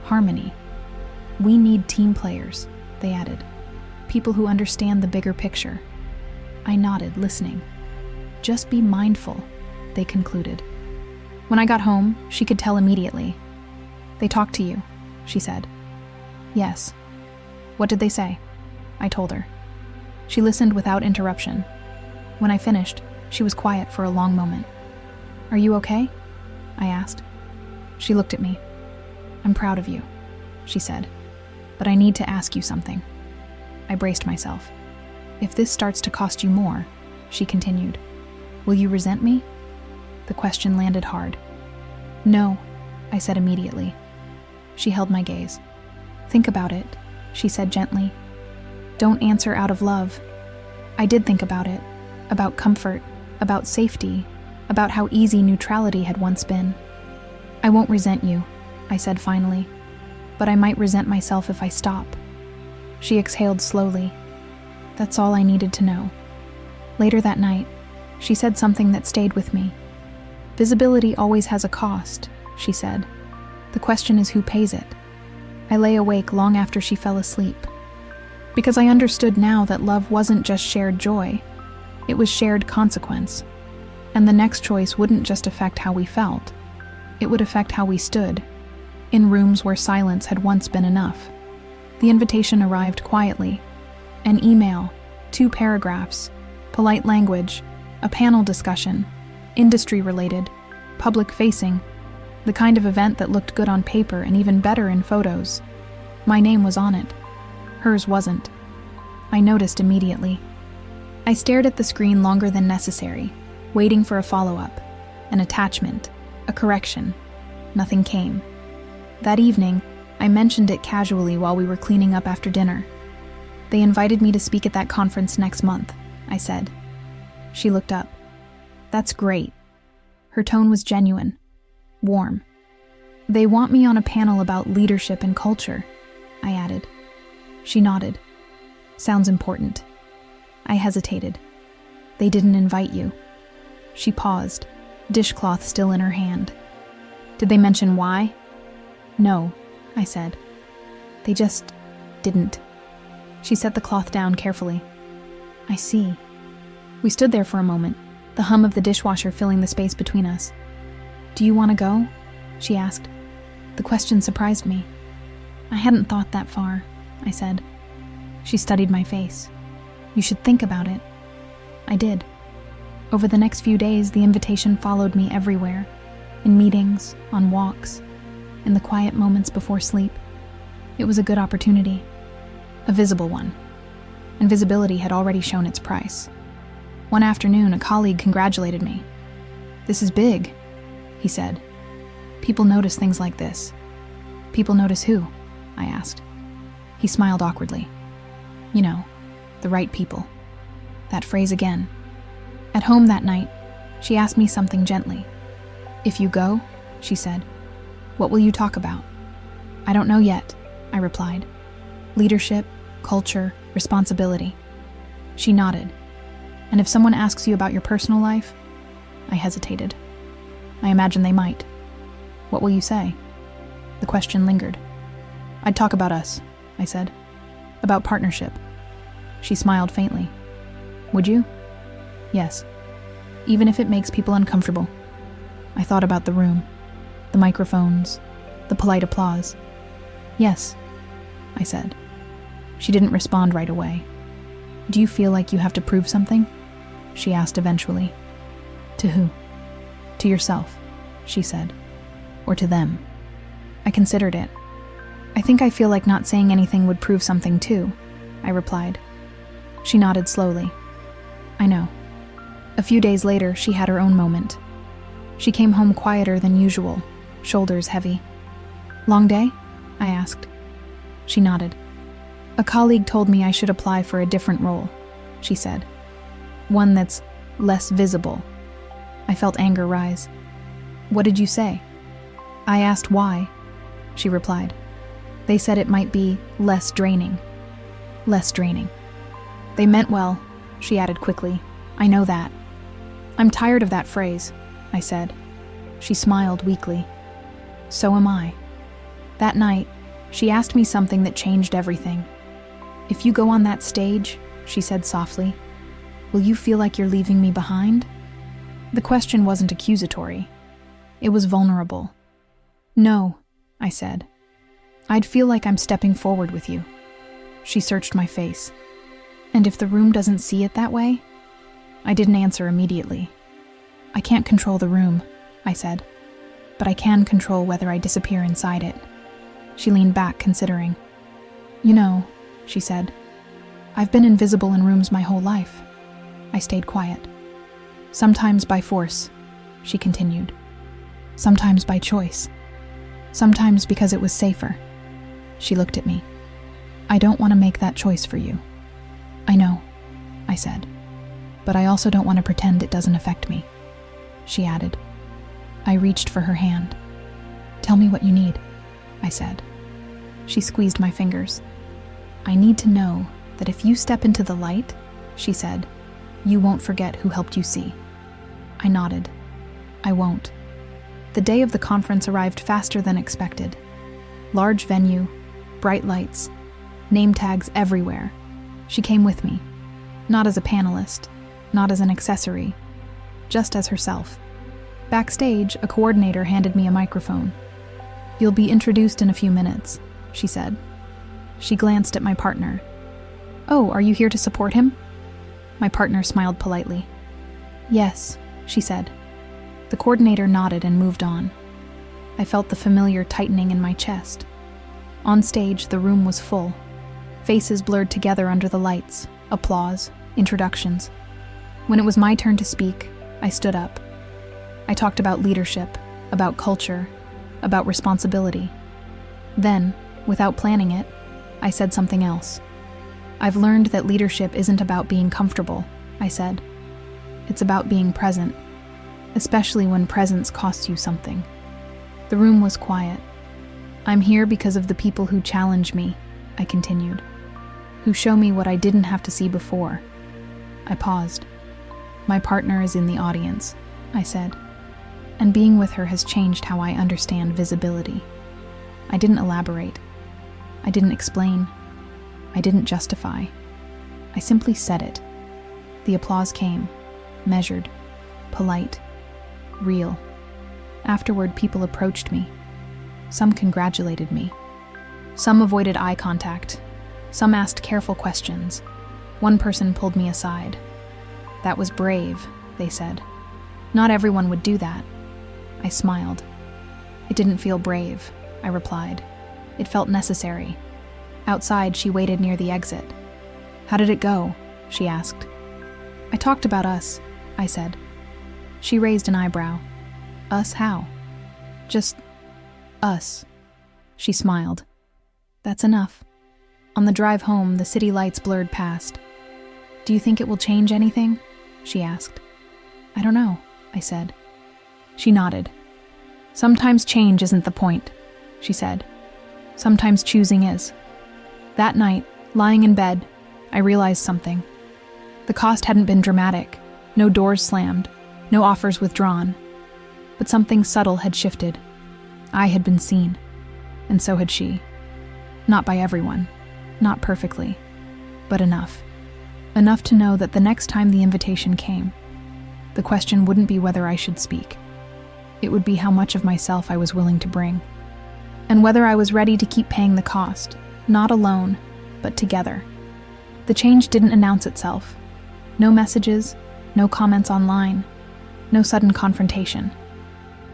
Harmony. We need team players, they added. People who understand the bigger picture. I nodded, listening. Just be mindful, they concluded. When I got home, she could tell immediately. They talked to you, she said. Yes. What did they say? I told her. She listened without interruption. When I finished, she was quiet for a long moment. Are you okay? I asked. She looked at me. I'm proud of you, she said. But I need to ask you something. I braced myself. If this starts to cost you more, she continued, will you resent me? The question landed hard. No, I said immediately. She held my gaze. Think about it, she said gently. Don't answer out of love. I did think about it, about comfort, about safety, about how easy neutrality had once been. I won't resent you, I said finally, but I might resent myself if I stop. She exhaled slowly. That's all I needed to know. Later that night, she said something that stayed with me. Visibility always has a cost, she said. The question is who pays it. I lay awake long after she fell asleep. Because I understood now that love wasn't just shared joy, it was shared consequence. And the next choice wouldn't just affect how we felt, it would affect how we stood, in rooms where silence had once been enough. The invitation arrived quietly. An email, 2 paragraphs, polite language, a panel discussion, industry-related, public-facing, the kind of event that looked good on paper and even better in photos. My name was on it. Hers wasn't. I noticed immediately. I stared at the screen longer than necessary, waiting for a follow-up, an attachment, a correction. Nothing came. That evening, I mentioned it casually while we were cleaning up after dinner. They invited me to speak at that conference next month, I said. She looked up. That's great. Her tone was genuine, warm. They want me on a panel about leadership and culture, I added. She nodded. Sounds important. I hesitated. They didn't invite you. She paused, dishcloth still in her hand. Did they mention why? No, I said. They just didn't. She set the cloth down carefully. I see. We stood there for a moment, the hum of the dishwasher filling the space between us. Do you want to go? She asked. The question surprised me. I hadn't thought that far, I said. She studied my face. You should think about it. I did. Over the next few days, the invitation followed me everywhere, in meetings, on walks, in the quiet moments before sleep. It was a good opportunity, a visible one, and visibility had already shown its price. One afternoon, a colleague congratulated me. This is big, he said. People notice things like this. People notice who? I asked. He smiled awkwardly. You know, the right people. That phrase again. At home that night, she asked me something gently. If you go, she said, what will you talk about? I don't know yet, I replied. Leadership, culture, responsibility. She nodded. And if someone asks you about your personal life? I hesitated. I imagine they might. What will you say? The question lingered. I'd talk about us, I said. About partnership. She smiled faintly. Would you? Yes. Even if it makes people uncomfortable. I thought about the room, the microphones, the polite applause. Yes, I said. She didn't respond right away. Do you feel like you have to prove something? She asked eventually. To who? To yourself, she said. Or to them. I considered it. I think I feel like not saying anything would prove something too, I replied. She nodded slowly. I know. A few days later, she had her own moment. She came home quieter than usual, shoulders heavy. Long day? I asked. She nodded. A colleague told me I should apply for a different role, she said. One that's less visible. I felt anger rise. What did you say? I asked why. She replied. They said it might be less draining. Less draining. They meant well, she added quickly. I know that. I'm tired of that phrase, I said. She smiled weakly. So am I. That night, she asked me something that changed everything. If you go on that stage, she said softly, will you feel like you're leaving me behind? The question wasn't accusatory. It was vulnerable. No, I said. I'd feel like I'm stepping forward with you. She searched my face. And if the room doesn't see it that way? I didn't answer immediately. I can't control the room, I said, but I can control whether I disappear inside it. She leaned back, considering. You know, she said, I've been invisible in rooms my whole life. I stayed quiet. Sometimes by force, she continued. Sometimes by choice. Sometimes because it was safer. She looked at me. I don't want to make that choice for you. I know, I said, but I also don't want to pretend it doesn't affect me. She added. I reached for her hand. Tell me what you need, I said. She squeezed my fingers. I need to know that if you step into the light, she said, you won't forget who helped you see. I nodded. I won't. The day of the conference arrived faster than expected. Large venue, bright lights, name tags everywhere. She came with me, not as a panelist, not as an accessory, just as herself. Backstage, a coordinator handed me a microphone. You'll be introduced in a few minutes, she said. She glanced at my partner. "Oh, are you here to support him?" My partner smiled politely. "Yes," she said. The coordinator nodded and moved on. I felt the familiar tightening in my chest. On stage, the room was full. Faces blurred together under the lights, applause, introductions. When it was my turn to speak, I stood up. I talked about leadership, about culture, about responsibility. Then, without planning it, I said something else. "I've learned that leadership isn't about being comfortable," I said. "It's about being present, especially when presence costs you something." The room was quiet. "I'm here because of the people who challenge me," I continued, "who show me what I didn't have to see before." I paused. "My partner is in the audience," I said, "and being with her has changed how I understand visibility." I didn't elaborate. I didn't explain. I didn't justify. I simply said it. The applause came, measured, polite, real. Afterward, people approached me. Some congratulated me. Some avoided eye contact. Some asked careful questions. One person pulled me aside. "That was brave," they said. "Not everyone would do that." I smiled. "It didn't feel brave," I replied. "It felt necessary." Outside, she waited near the exit. "How did it go?" she asked. "I talked about us," I said. She raised an eyebrow. "Us how?" "Just us." She smiled. "That's enough." On the drive home, the city lights blurred past. "Do you think it will change anything?" she asked. "I don't know," I said. She nodded. "Sometimes change isn't the point," she said. "Sometimes choosing is." That night, lying in bed, I realized something. The cost hadn't been dramatic, no doors slammed, no offers withdrawn. But something subtle had shifted. I had been seen, and so had she. Not by everyone, not perfectly, but enough. Enough to know that the next time the invitation came, the question wouldn't be whether I should speak. It would be how much of myself I was willing to bring, and whether I was ready to keep paying the cost, not alone, but together. The change didn't announce itself. No messages, no comments online, no sudden confrontation.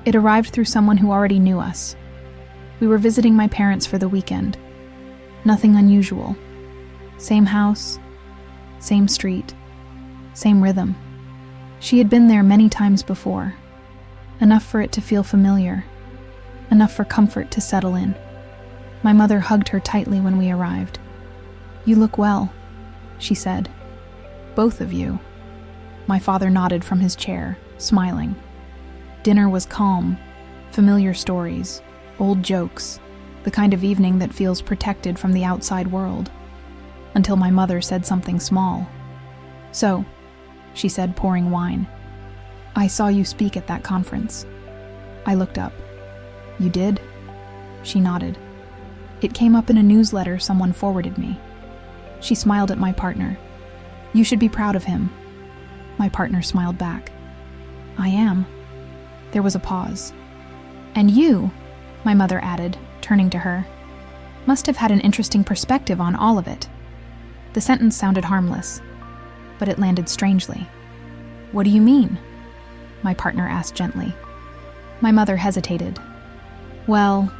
It arrived through someone who already knew us. We were visiting my parents for the weekend. Nothing unusual. Same house, same street, same rhythm. She had been there many times before. Enough for it to feel familiar. Enough for comfort to settle in. My mother hugged her tightly when we arrived. "You look well," she said. "Both of you." My father nodded from his chair, smiling. Dinner was calm, familiar stories, old jokes, the kind of evening that feels protected from the outside world. Until my mother said something small. "So," she said, pouring wine, "I saw you speak at that conference." I looked up. "You did?" She nodded. "It came up in a newsletter someone forwarded me." She smiled at my partner. "You should be proud of him." My partner smiled back. "I am." There was a pause. "And you," my mother added, turning to her, "must have had an interesting perspective on all of it." The sentence sounded harmless, but it landed strangely. "What do you mean?" my partner asked gently. My mother hesitated. "Well,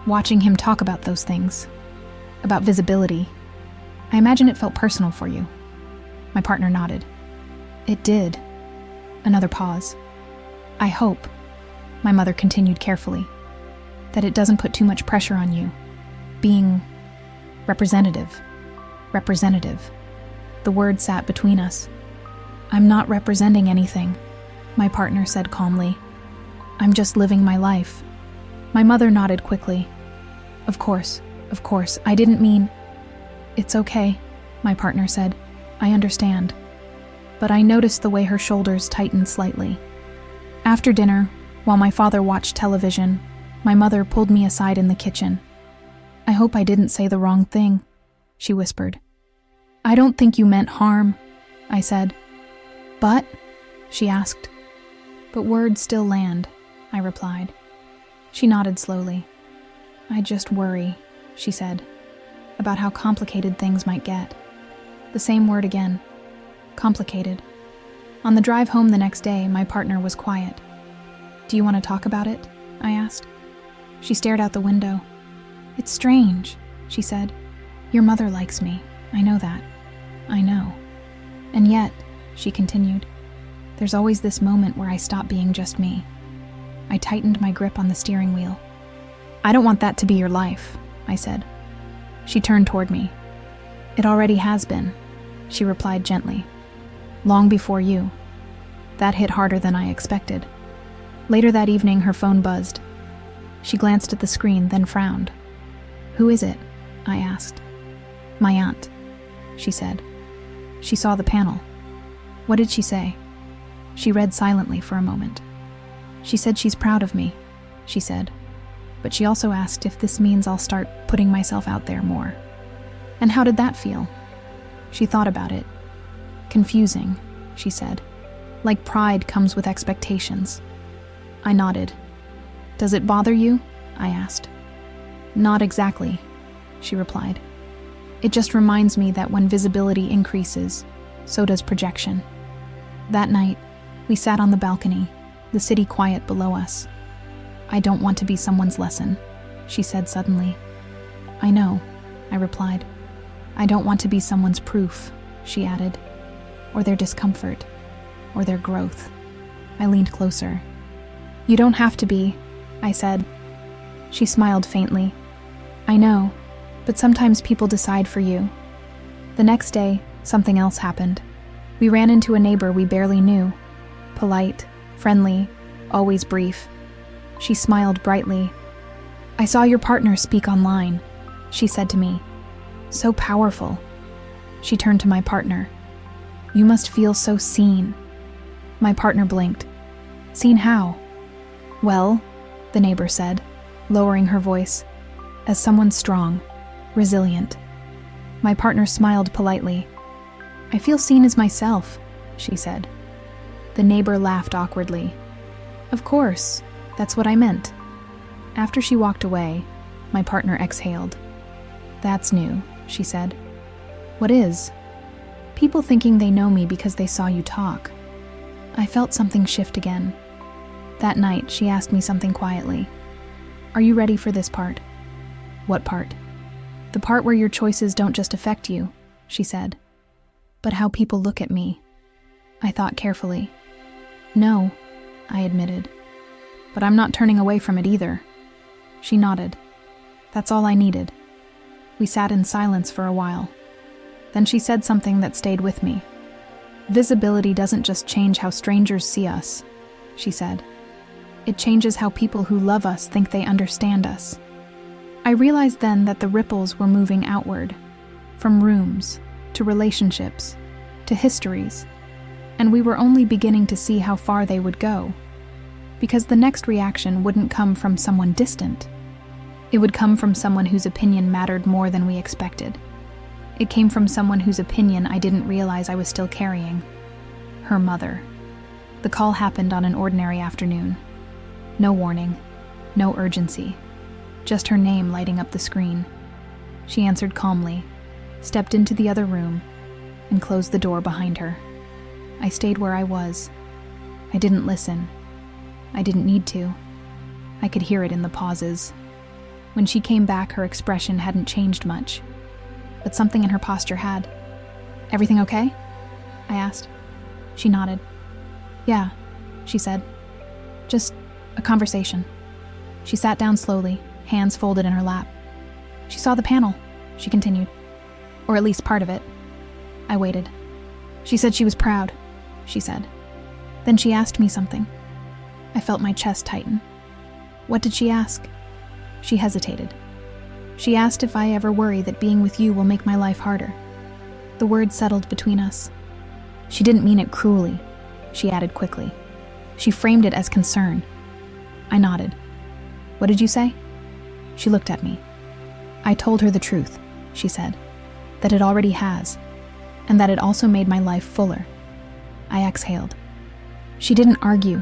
watching him talk about those things, about visibility, I imagine it felt personal for you." My partner nodded. "It did." Another pause. "I hope," my mother continued carefully, "that it doesn't put too much pressure on you. Being representative. Representative." The word sat between us. "I'm not representing anything," my partner said calmly. "I'm just living my life." My mother nodded quickly. Of course, I didn't mean..." "It's okay," my partner said. "I understand." But I noticed the way her shoulders tightened slightly. After dinner, while my father watched television, my mother pulled me aside in the kitchen. "I hope I didn't say the wrong thing," she whispered. "I don't think you meant harm," I said. "But?" she asked. "But words still land," I replied. She nodded slowly. "I just worry," she said. about how complicated things might get. The same word again. Complicated. On the drive home the next day, my partner was quiet. "Do you want to talk about it?" I asked. She stared out the window. "It's strange," she said. "Your mother likes me. I know that. I know. And yet," she continued, "there's always this moment where I stop being just me." I tightened my grip on the steering wheel. "I don't want that to be your life," I said. She turned toward me. "It already has been," she replied gently. "Long before you." That hit harder than I expected. Later that evening, her phone buzzed. She glanced at the screen, then frowned. "Who is it?" I asked. "My aunt," she said. She saw the panel. "What did she say?" She read silently for a moment. "She said she's proud of me," she said. "But she also asked if this means I'll start putting myself out there more." "And how did that feel?" She thought about it. "Confusing," she said. "Like pride comes with expectations." I nodded. "Does it bother you?" I asked. "Not exactly," she replied. "It just reminds me that when visibility increases, so does projection." That night, we sat on the balcony, the city quiet below us. "I don't want to be someone's lesson," she said suddenly. "I know," I replied. "I don't want to be someone's proof," she added. "Or their discomfort, or their growth." I leaned closer. "You don't have to be," I said. She smiled faintly. "I know, but sometimes people decide for you." The next day, something else happened. We ran into a neighbor we barely knew. Polite, friendly, always brief. She smiled brightly. "I saw your partner speak online," she said to me. "So powerful." She turned to my partner. "You must feel so seen." My partner blinked. "Seen how?" "Well," the neighbor said, lowering her voice, "as someone strong, resilient." My partner smiled politely. "I feel seen as myself," she said. The neighbor laughed awkwardly. "Of course, that's what I meant." After she walked away, my partner exhaled. "That's new," she said. "What is?" "People thinking they know me because they saw you talk." I felt something shift again. That night, she asked me something quietly. "Are you ready for this part?" "What part?" "The part where your choices don't just affect you," she said, "but how people look at me." I thought carefully. "No," I admitted, "but I'm not turning away from it either." She nodded. That's all I needed. We sat in silence for a while. Then she said something that stayed with me. "Visibility doesn't just change how strangers see us," she said. "It changes how people who love us think they understand us." I realized then that the ripples were moving outward, from rooms, to relationships, to histories, and we were only beginning to see how far they would go. Because the next reaction wouldn't come from someone distant. It would come from someone whose opinion mattered more than we expected. It came from someone whose opinion I didn't realize I was still carrying. Her mother. The call happened on an ordinary afternoon. No warning, no urgency, just her name lighting up the screen. She answered calmly, stepped into the other room, and closed the door behind her. I stayed where I was. I didn't listen. I didn't need to. I could hear it in the pauses. When she came back, her expression hadn't changed much, but something in her posture had. "Everything okay?" I asked. She nodded. "Yeah," she said. "Just a conversation." She sat down slowly, hands folded in her lap. "She saw the panel," she continued. "Or at least part of it." I waited. "She said she was proud," she said. Then she asked me something. I felt my chest tighten. "What did she ask?" She hesitated. "She asked if I ever worry that being with you will make my life harder." The word settled between us. "She didn't mean it cruelly," she added quickly. "She framed it as concern." I nodded. "What did you say?" She looked at me. "I told her the truth," she said, "that it already has, and that it also made my life fuller." I exhaled. "She didn't argue,"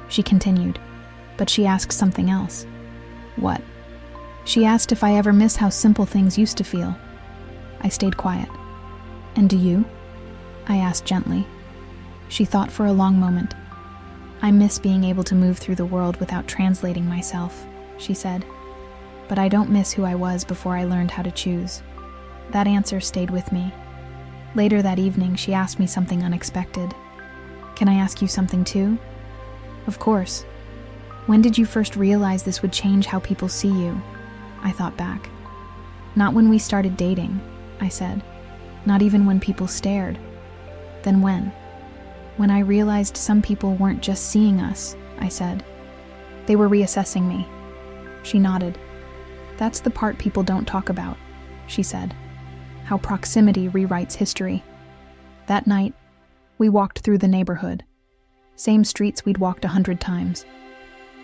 she continued, "but she asked something else." "What?" "She asked if I ever miss how simple things used to feel, I stayed quiet. And do you? I asked gently. She thought for a long moment. I miss being able to move through the world without translating myself, she said. But I don't miss who I was before I learned how to choose. That answer stayed with me. Later that evening, she asked me something unexpected. Can I ask you something too? Of course. When did you first realize this would change how people see you? I thought back. Not when we started dating, I said. Not even when people stared. Then when? When I realized some people weren't just seeing us, I said. They were reassessing me. She nodded. That's the part people don't talk about, she said. How proximity rewrites history. That night, we walked through the neighborhood. Same streets we'd walked 100 times.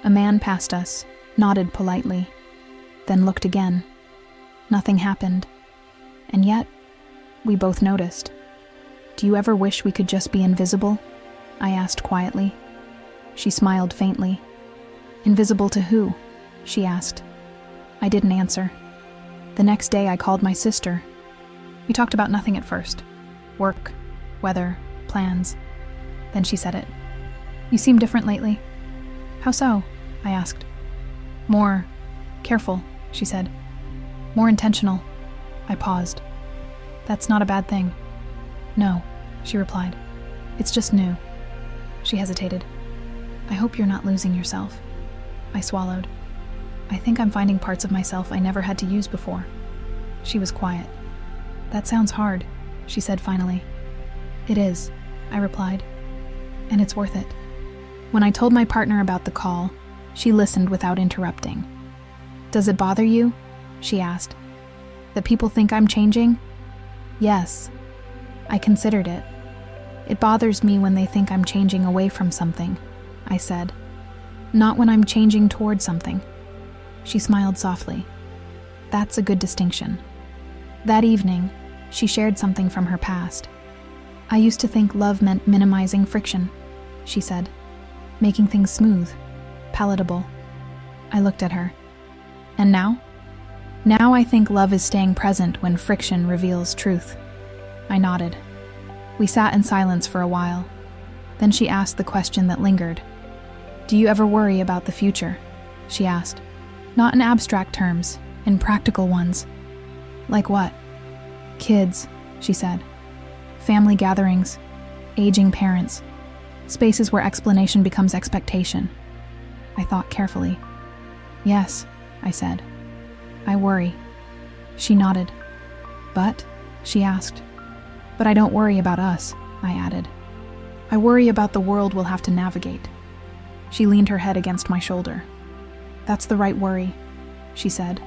A man passed us, nodded politely, then looked again. Nothing happened. And yet, we both noticed. Do you ever wish we could just be invisible? I asked quietly. She smiled faintly. Invisible to who? She asked. I didn't answer. The next day I called my sister. We talked about nothing at first. Work, weather, plans. Then she said it. You seem different lately. How so? I asked. More careful, she said. More intentional. I paused. That's not a bad thing. No, she replied. It's just new. She hesitated. I hope you're not losing yourself. I swallowed. I think I'm finding parts of myself I never had to use before. She was quiet. That sounds hard, she said finally. It is, I replied. And it's worth it. When I told my partner about the call, she listened without interrupting. Does it bother you? She asked. That people think I'm changing? Yes. I considered it. It bothers me when they think I'm changing away from something, I said. Not when I'm changing toward something. She smiled softly. That's a good distinction. That evening, she shared something from her past. I used to think love meant minimizing friction, she said. Making things smooth, palatable. I looked at her. And now? Now I think love is staying present when friction reveals truth. I nodded. We sat in silence for a while. Then she asked the question that lingered. Do you ever worry about the future? She asked. Not in abstract terms, in practical ones. Like what? Kids, she said. Family gatherings, aging parents, spaces where explanation becomes expectation. I thought carefully. Yes, I said. I worry. She nodded. But? She asked. But I don't worry about us, I added. I worry about the world we'll have to navigate. She leaned her head against my shoulder. That's the right worry, she said.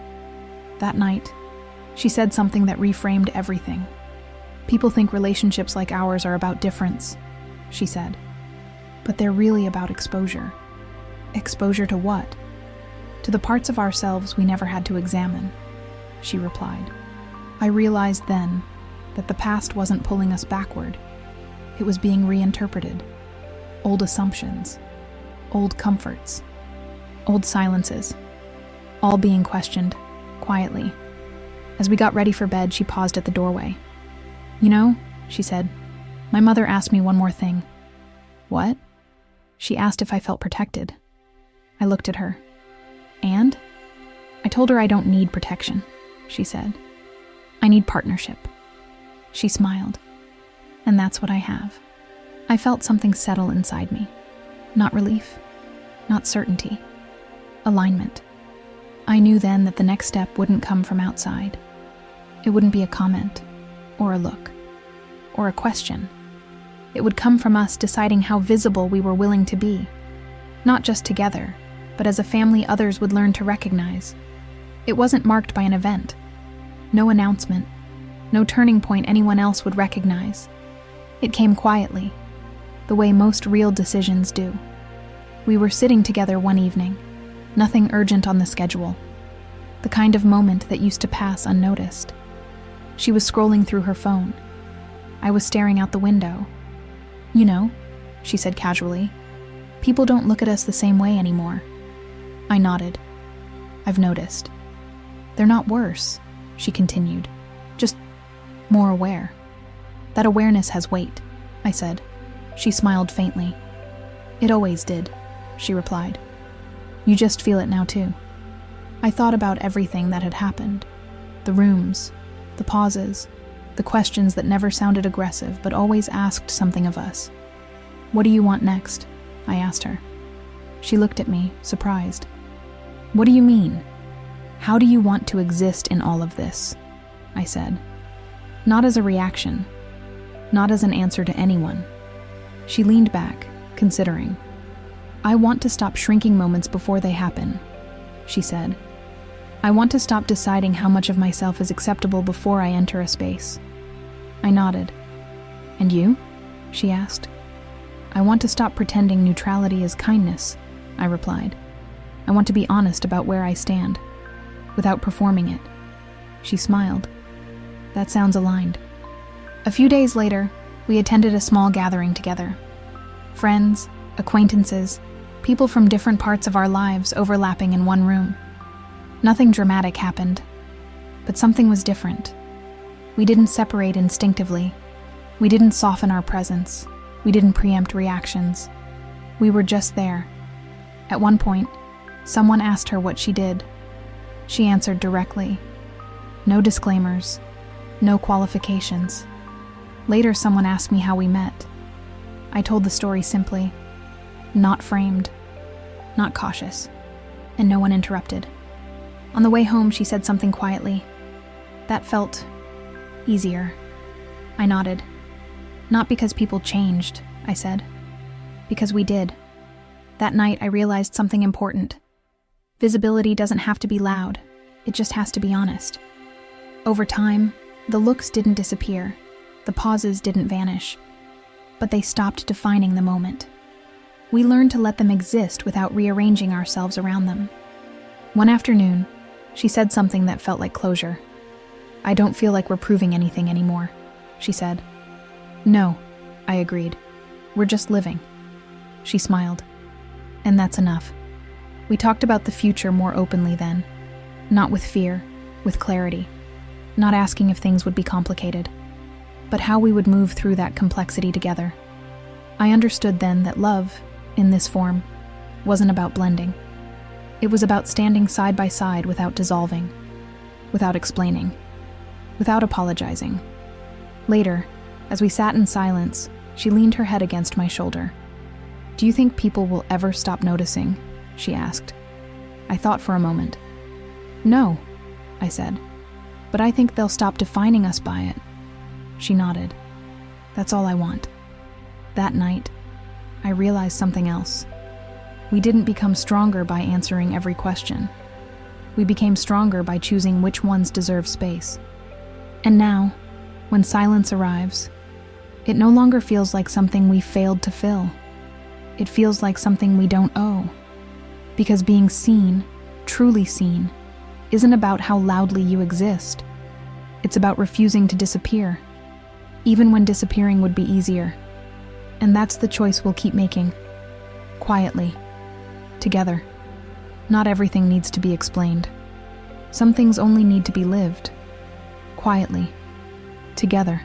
That night, she said something that reframed everything. People think relationships like ours are about difference, she said. But they're really about exposure. Exposure to what? To the parts of ourselves we never had to examine, she replied. I realized then that the past wasn't pulling us backward. It was being reinterpreted. Old assumptions, old comforts, old silences, all being questioned, quietly. As we got ready for bed, she paused at the doorway. You know, she said, my mother asked me one more thing. What? She asked if I felt protected. I looked at her. And? I told her I don't need protection, she said. I need partnership. She smiled. And that's what I have. I felt something settle inside me. Not relief, not certainty. Alignment. I knew then that the next step wouldn't come from outside. It wouldn't be a comment, or a look, or a question. It would come from us deciding how visible we were willing to be. Not just together, but as a family others would learn to recognize. It wasn't marked by an event. No announcement. No turning point anyone else would recognize. It came quietly, the way most real decisions do. We were sitting together one evening, nothing urgent on the schedule. The kind of moment that used to pass unnoticed. She was scrolling through her phone. I was staring out the window. You know, she said casually, people don't look at us the same way anymore. I nodded. I've noticed. They're not worse, she continued, just more aware. That awareness has weight, I said. She smiled faintly. It always did, she replied. You just feel it now too. I thought about everything that had happened. The rooms, the pauses, the questions that never sounded aggressive but always asked something of us. What do you want next? I asked her. She looked at me, surprised. What do you mean? How do you want to exist in all of this? I said. Not as a reaction, not as an answer to anyone. She leaned back, considering. I want to stop shrinking moments before they happen, she said. I want to stop deciding how much of myself is acceptable before I enter a space. I nodded. And you? She asked. I want to stop pretending neutrality is kindness, I replied. I want to be honest about where I stand, without performing it. She smiled. That sounds aligned. A few days later, we attended a small gathering together. Friends, acquaintances, people from different parts of our lives overlapping in one room. Nothing dramatic happened, but something was different. We didn't separate instinctively. We didn't soften our presence. We didn't preempt reactions. We were just there. At one point, someone asked her what she did. She answered directly. No disclaimers, no qualifications. Later, someone asked me how we met. I told the story simply, not framed, not cautious, and no one interrupted. On the way home, she said something quietly. That felt easier. I nodded. Not because people changed, I said. Because we did. That night, I realized something important. Visibility doesn't have to be loud. It just has to be honest. Over time, the looks didn't disappear. The pauses didn't vanish. But they stopped defining the moment. We learned to let them exist without rearranging ourselves around them. One afternoon, she said something that felt like closure. I don't feel like we're proving anything anymore, she said. No, I agreed. We're just living. She smiled. And that's enough. We talked about the future more openly then. Not with fear, with clarity. Not asking if things would be complicated, but how we would move through that complexity together. I understood then that love, in this form, wasn't about blending. It was about standing side by side without dissolving, without explaining, without apologizing. Later, as we sat in silence, she leaned her head against my shoulder. Do you think people will ever stop noticing? She asked. I thought for a moment. No, I said, but I think they'll stop defining us by it. She nodded. That's all I want. That night, I realized something else. We didn't become stronger by answering every question. We became stronger by choosing which ones deserve space. And now, when silence arrives, it no longer feels like something we failed to fill. It feels like something we don't owe. Because being seen, truly seen, isn't about how loudly you exist. It's about refusing to disappear, even when disappearing would be easier. And that's the choice we'll keep making. Quietly. Together. Not everything needs to be explained. Some things only need to be lived. Quietly. Together.